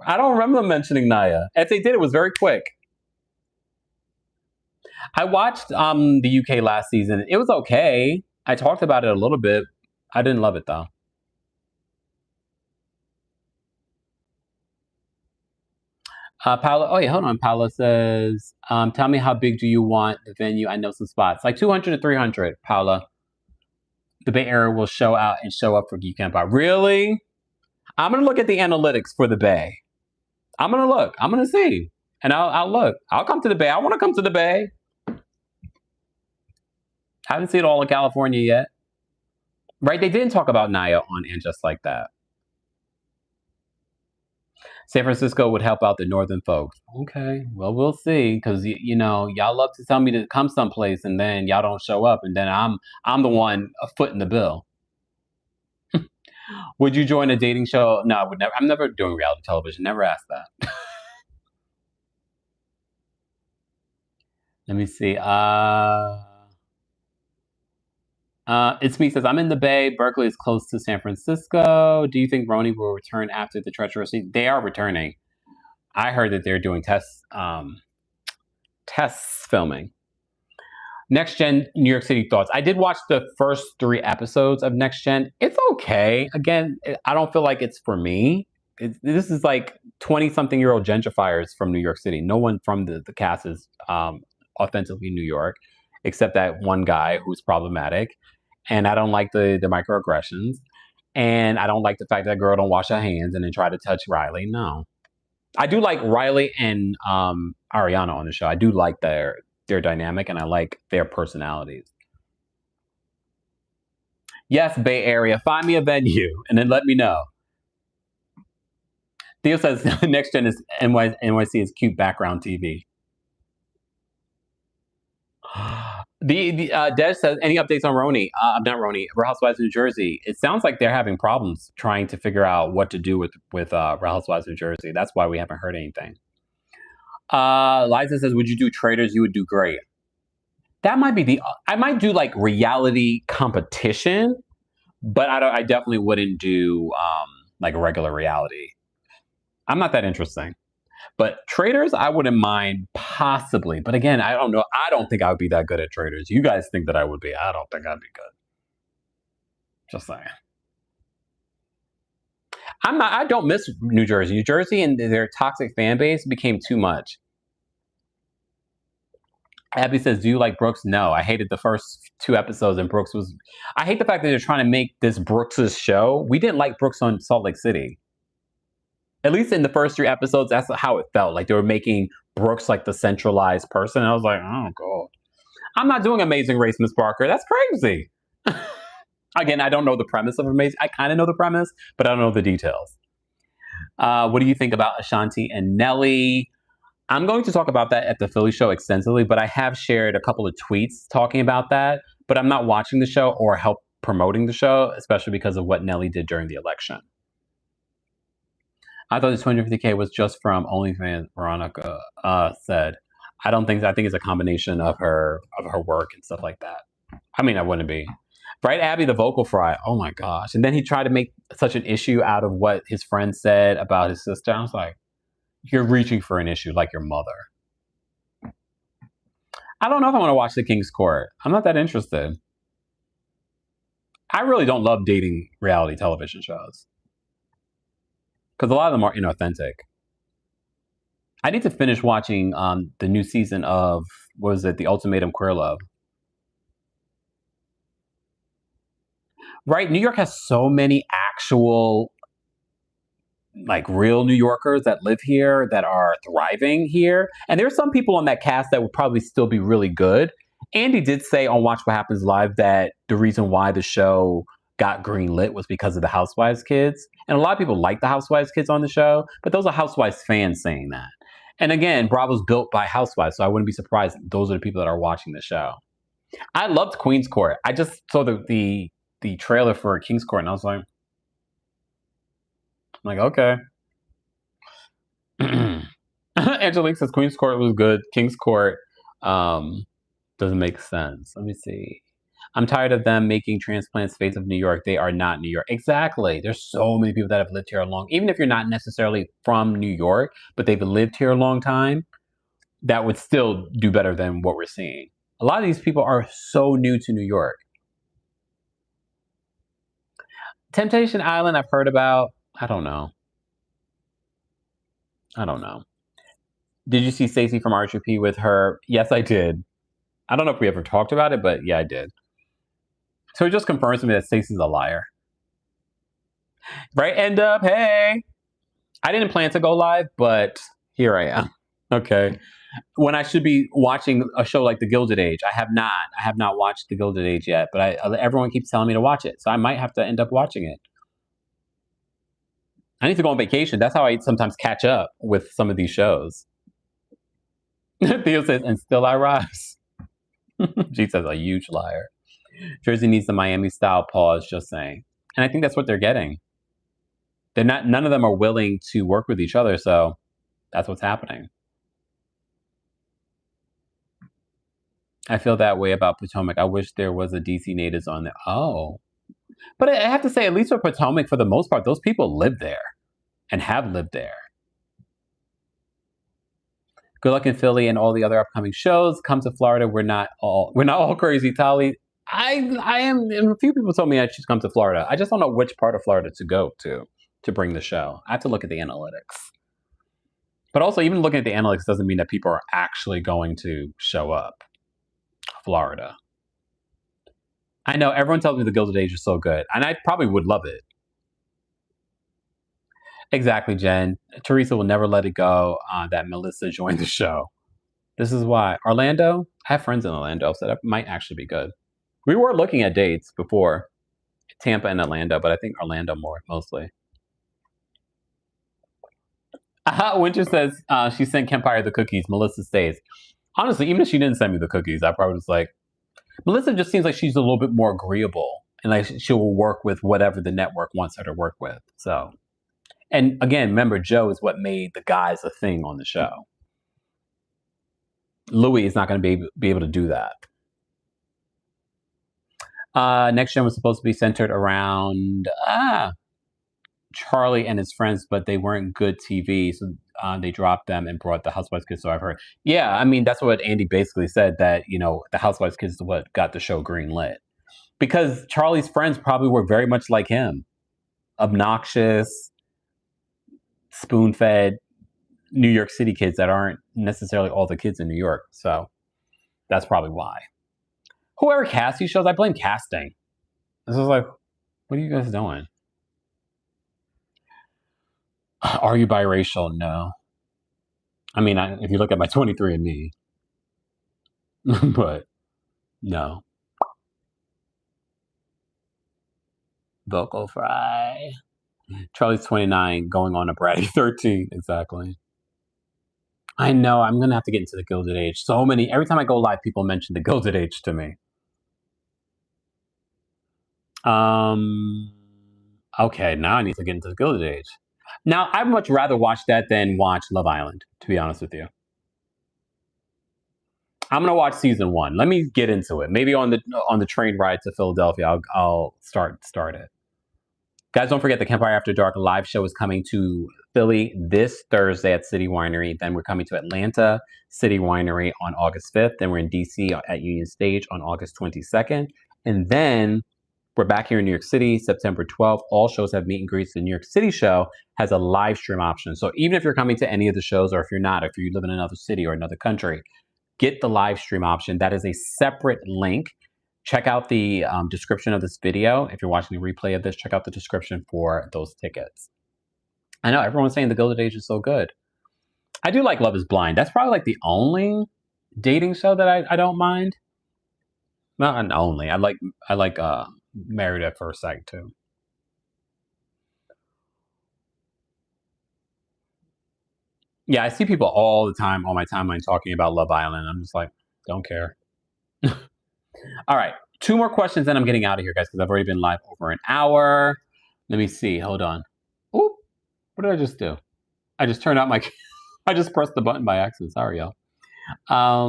I don't remember mentioning Naya. If they did, it was very quick. I watched the UK last season. It was okay. I talked about it a little bit. I didn't love it though. Paula, oh yeah, hold on. Paula says, tell me how big do you want the venue? I know some spots. Like 200 to 300, Paula. The Bay Area will show out and show up for Geek Empire. Really? I'm going to look at the analytics for the Bay. I'm going to look. I'm going to see. And I'll look. I'll come to the Bay. I want to come to the Bay. I haven't seen all of California yet. Right? They didn't talk about Naya on And Just Like That. San Francisco would help out the northern folks. Okay, well, we'll see. Because, you know, y'all love to tell me to come someplace and then y'all don't show up. And then I'm the one footing the bill. Would you join a dating show? No, I would never. I'm never doing reality television. Never asked that. Let me see. It's me says, I'm in the Bay. Berkeley is close to San Francisco. Do you think Roni will return after the treacherous? They are returning. I heard that they're doing tests filming. Next Gen New York City thoughts. I did watch the first 3 episodes of Next Gen. It's okay. Again, I don't feel like it's for me. This is like 20-something-year-old gentrifiers from New York City. No one from the cast is authentically New York. except that one guy who's problematic. And I don't like the microaggressions. And I don't like the fact that girl don't wash her hands and then try to touch Riley. No. I do like Riley and Ariana on the show. I do like their dynamic, and I like their personalities. Yes, Bay Area, find me a venue and then let me know. Theo says next gen is NYC is cute background TV. Des says, any updates on Roni? Not Roni, Real Housewives of New Jersey. It sounds like they're having problems trying to figure out what to do with Real Housewives of New Jersey. That's why we haven't heard anything. Liza says, would you do Traders? You would do great. That might be I might do like reality competition, but I definitely wouldn't do like regular reality. I'm not that interesting. But Traders, I wouldn't mind possibly. But again, I don't know. I don't think I would be that good at Traders. You guys think that I would be. I don't think I'd be good. Just saying. I don't miss New Jersey. New Jersey and their toxic fan base became too much. Abby says, do you like Brooks? No, I hated the first 2 episodes, and Brooks was... I hate the fact that they're trying to make this Brooks' show. We didn't like Brooks on Salt Lake City. At least in the first 3 episodes, that's how it felt. Like they were making Brooks like the centralized person. And I was like, oh, God. I'm not doing Amazing Race, Miss Parker. That's crazy. Again, I don't know the premise of Amazing. I kind of know the premise, but I don't know the details. What do you think about Ashanti and Nelly? I'm going to talk about that at the Philly show extensively, but I have shared a couple of tweets talking about that. But I'm not watching the show or help promoting the show, especially because of what Nelly did during the election. I thought the 250K was just from OnlyFans, Veronica said. I think it's a combination of her work and stuff like that. I mean, I wouldn't be. Right, Abby, the vocal fry. Oh my gosh. And then he tried to make such an issue out of what his friend said about his sister. I was like, you're reaching for an issue like your mother. I don't know if I want to watch The King's Court. I'm not that interested. I really don't love dating reality television shows. Because a lot of them are inauthentic. I need to finish watching the new season of, what was it, The Ultimatum Queer Love. Right? New York has so many actual, like, real New Yorkers that live here, that are thriving here. And there's some people on that cast that would probably still be really good. Andy did say on Watch What Happens Live that the reason why the show got greenlit was because of the Housewives kids. And a lot of people like the Housewives kids on the show, but those are Housewives fans saying that. And again, Bravo's built by Housewives, so I wouldn't be surprised those are the people that are watching the show. I loved Queen's Court. I just saw the trailer for King's Court, and I was like, okay. Angelique says Queen's Court was good. King's Court doesn't make sense. Let me see. I'm tired of them making transplants face of New York. They are not New York. Exactly. There's so many people that have lived here a long, even if you're not necessarily from New York, but they've lived here a long time, that would still do better than what we're seeing. A lot of these people are so new to New York. Temptation Island, I've heard about. I don't know. Did you see Stacey from RHP with her? Yes, I did. I don't know if we ever talked about it, but yeah, I did. So it just confirms to me that Stacey's a liar. Right? End up, hey. I didn't plan to go live, but here I am. Okay. When I should be watching a show like The Gilded Age. I have not watched The Gilded Age yet, but everyone keeps telling me to watch it. So I might have to end up watching it. I need to go on vacation. That's how I sometimes catch up with some of these shows. Theo says, and still I rise. She says, a huge liar. Jersey needs the Miami-style pause, just saying. And I think that's what they're getting. None of them are willing to work with each other, so that's what's happening. I feel that way about Potomac. I wish there was a DC natives on there. Oh. But I have to say, at least for Potomac, for the most part, those people live there and have lived there. Good luck in Philly and all the other upcoming shows. Come to Florida. We're not all crazy, Tali. I am. A few people told me I should come to Florida. I just don't know which part of Florida to go to bring the show. I have to look at the analytics. But also, even looking at the analytics doesn't mean that people are actually going to show up. Florida. I know everyone tells me The Gilded Age is so good, and I probably would love it. Exactly, Jen. Teresa will never let it go that Melissa joined the show. This is why. Orlando? I have friends in Orlando, so that might actually be good. We were looking at dates before, Tampa and Orlando, but I think Orlando mostly. Winter says she sent Kempire the cookies. Melissa stays. Honestly, even if she didn't send me the cookies, I probably was like, Melissa just seems like she's a little bit more agreeable, and like she will work with whatever the network wants her to work with. So, and again, remember, Joe is what made the guys a thing on the show. Louis is not going to be able to do that. Next Gen was supposed to be centered around Charlie and his friends, but they weren't good TV, so they dropped them and brought the Housewives kids. So I've heard. Yeah, I mean that's what Andy basically said, that the Housewives kids is what got the show green lit, because Charlie's friends probably were very much like him, obnoxious, spoon-fed New York City kids that aren't necessarily all the kids in New York. So that's probably why. Whoever casts these shows, I blame casting. This is like, what are you guys doing? Are you biracial? No. I mean, if you look at my 23andMe, but no. Vocal fry. Charlie's 29, going on a bratty 13. Exactly. I know. I'm gonna have to get into The Gilded Age. So many. Every time I go live, people mention The Gilded Age to me. Okay, now I need to get into The Gilded Age. Now, I'd much rather watch that than watch Love Island, to be honest with you. I'm gonna watch season 1. Let me get into it. Maybe on the train ride to Philadelphia, I'll start it. Guys, don't forget the Kempire After Dark live show is coming to Philly this Thursday at City Winery. Then we're coming to Atlanta City Winery on August 5th. Then we're in DC at Union Stage on August 22nd. And then we're back here in New York City, September 12th. All shows have meet and greets. The New York City show has a live stream option. So even if you're coming to any of the shows, or if you're not, if you live in another city or another country, get the live stream option. That is a separate link. Check out the description of this video. If you're watching the replay of this, check out the description for those tickets. I know everyone's saying The Gilded Age is so good. I do like Love is Blind. That's probably like the only dating show that I don't mind. Not only. I like Married at First Sight too. Yeah, I see people all the time on my timeline talking about Love Island. I'm just like, don't care. All right, 2 more questions, then I'm getting out of here, guys, because I've already been live over an hour. Let me see. Hold on. Oop. What did I just do? I just turned out my... I just pressed the button by accident. Sorry, y'all. Oh,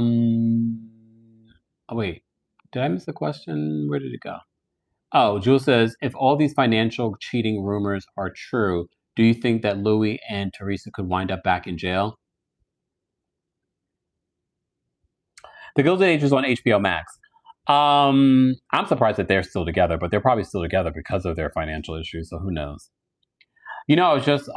wait. Did I miss the question? Where did it go? Oh, Jules says, if all these financial cheating rumors are true, do you think that Louis and Teresa could wind up back in jail? The Gilded Age is on HBO Max. I'm surprised that they're still together, but they're probably still together because of their financial issues, so who knows? I was just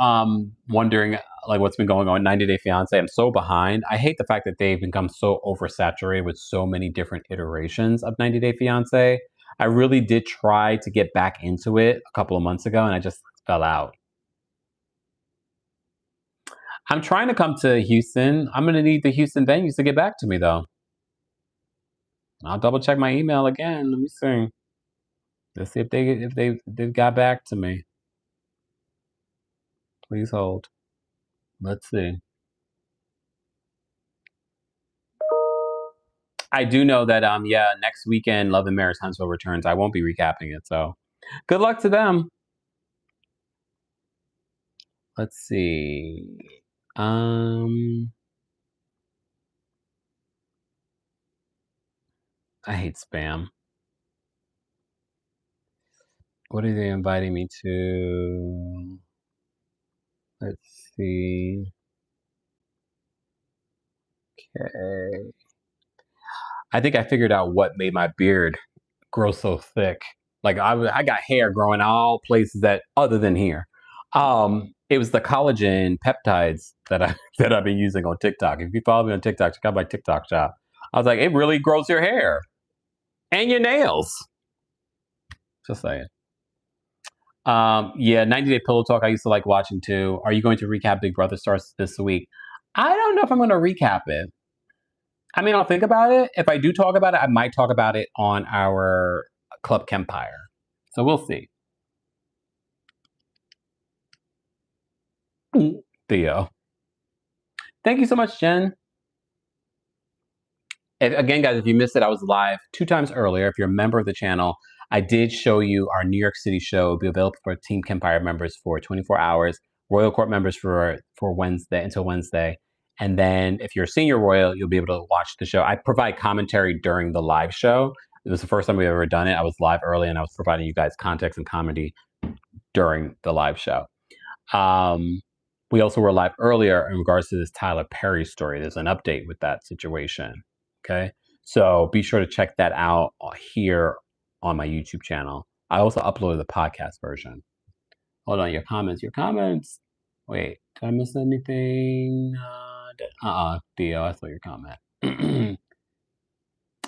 wondering, like, what's been going on 90 Day Fiancé. I'm so behind. I hate the fact that they've become so oversaturated with so many different iterations of 90 Day Fiancé. I really did try to get back into it a couple of months ago, and I just fell out. I'm trying to come to Houston. I'm going to need the Houston venues to get back to me, though. I'll double check my email again. Let me see. Let's see if they've got back to me. Please hold. Let's see. I do know that next weekend Love and Marriage Huntsville returns. I won't be recapping it, so good luck to them. Let's see. I hate spam. What are they inviting me to? Let's see. Okay. I think I figured out what made my beard grow so thick. Like I got hair growing all places that other than here. It was the collagen peptides that I've been using on TikTok. If you follow me on TikTok, check out my TikTok shop. I was like, it really grows your hair. And your nails. Just saying. Yeah, 90 Day Pillow Talk I used to like watching too. Are you going to recap Big Brother starts this week? I don't know if I'm going to recap it. I mean, I'll think about it. If I do talk about it, I might talk about it on our Club Kempire. So we'll see. Theo. Thank you so much, Jen. Again, guys, if you missed it, I was live 2 times earlier. If you're a member of the channel, I did show you our New York City show. It'll be available for Team Kempire members for 24 hours, Royal Court members for Wednesday until Wednesday. And then if you're a senior Royal, you'll be able to watch the show. I provide commentary during the live show. It was the first time we've ever done it. I was live early and I was providing you guys context and comedy during the live show. We also were live earlier in regards to this Tyler Perry story. There's an update with that situation. Okay, so be sure to check that out here on my YouTube channel. I also uploaded the podcast version. Hold on, your comments. Wait, did I miss anything? Theo, I saw your comment.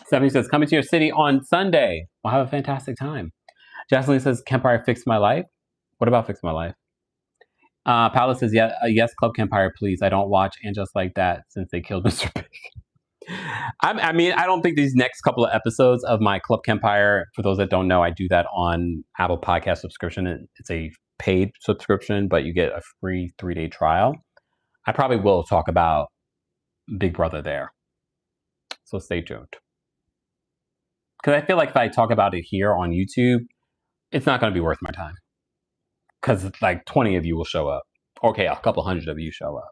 Stephanie says, coming to your city on Sunday. We'll have a fantastic time. Jocelyn says, Kempire fixed my life. What about fixed my life? Paula says, yeah, yes, Club Kempire, please. I don't watch And Just Like That since they killed Mr. Big. I mean, I don't think these next couple of episodes of my Club Kempire, for those that don't know, I do that on Apple Podcast subscription. It's a paid subscription, but you get a free 3-day trial. I probably will talk about Big Brother there. So stay tuned. Because I feel like if I talk about it here on YouTube, it's not going to be worth my time. Because like 20 of you will show up. Okay, a couple hundred of you show up.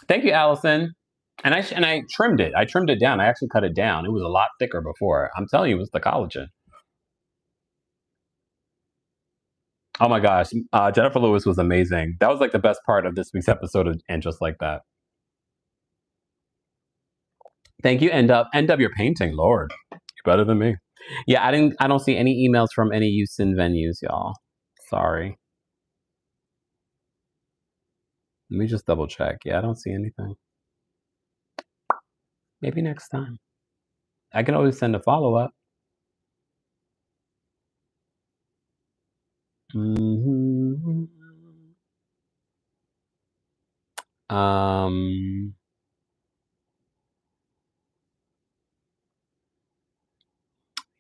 Thank you, Allison. And I trimmed it. I trimmed it down. I actually cut it down. It was a lot thicker before. I'm telling you, it was the collagen. Oh my gosh. Jennifer Lewis was amazing. That was like the best part of this week's episode of And Just Like That. Thank you, End Up Your Painting. Lord, you're better than me. Yeah, I don't see any emails from any Houston venues, y'all. Sorry. Let me just double check. Yeah, I don't see anything. Maybe next time. I can always send a follow-up.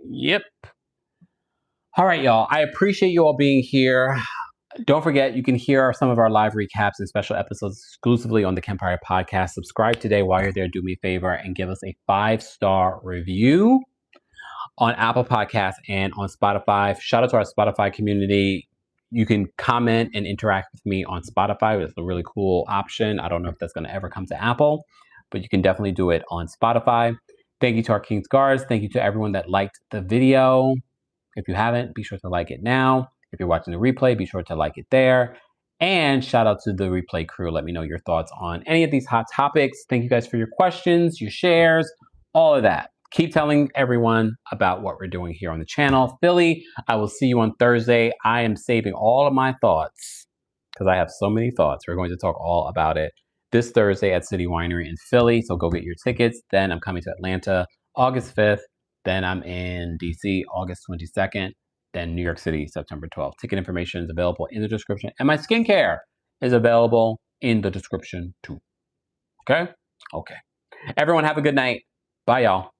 Yep. All right, y'all. I appreciate you all being here. Don't forget, you can hear some of our live recaps and special episodes exclusively on the Kempire podcast. Subscribe today while you're there. Do me a favor and give us a 5-star review on Apple Podcasts and on Spotify. Shout out to our Spotify community. You can comment and interact with me on Spotify. It's a really cool option. I don't know if that's going to ever come to Apple, but you can definitely do it on Spotify. Thank you to our King's Guards. Thank you to everyone that liked the video. If you haven't, be sure to like it now. If you're watching the replay, be sure to like it there. And shout out to the replay crew. Let me know your thoughts on any of these hot topics. Thank you guys for your questions, your shares, all of that. Keep telling everyone about what we're doing here on the channel. Philly, I will see you on Thursday. I am saving all of my thoughts because I have so many thoughts. We're going to talk all about it this Thursday at City Winery in Philly. So go get your tickets. Then I'm coming to Atlanta August 5th. Then I'm in DC August 22nd. Then New York City, September 12th. Ticket information is available in the description. And my skincare is available in the description too. Okay? Okay. Everyone have a good night. Bye, y'all.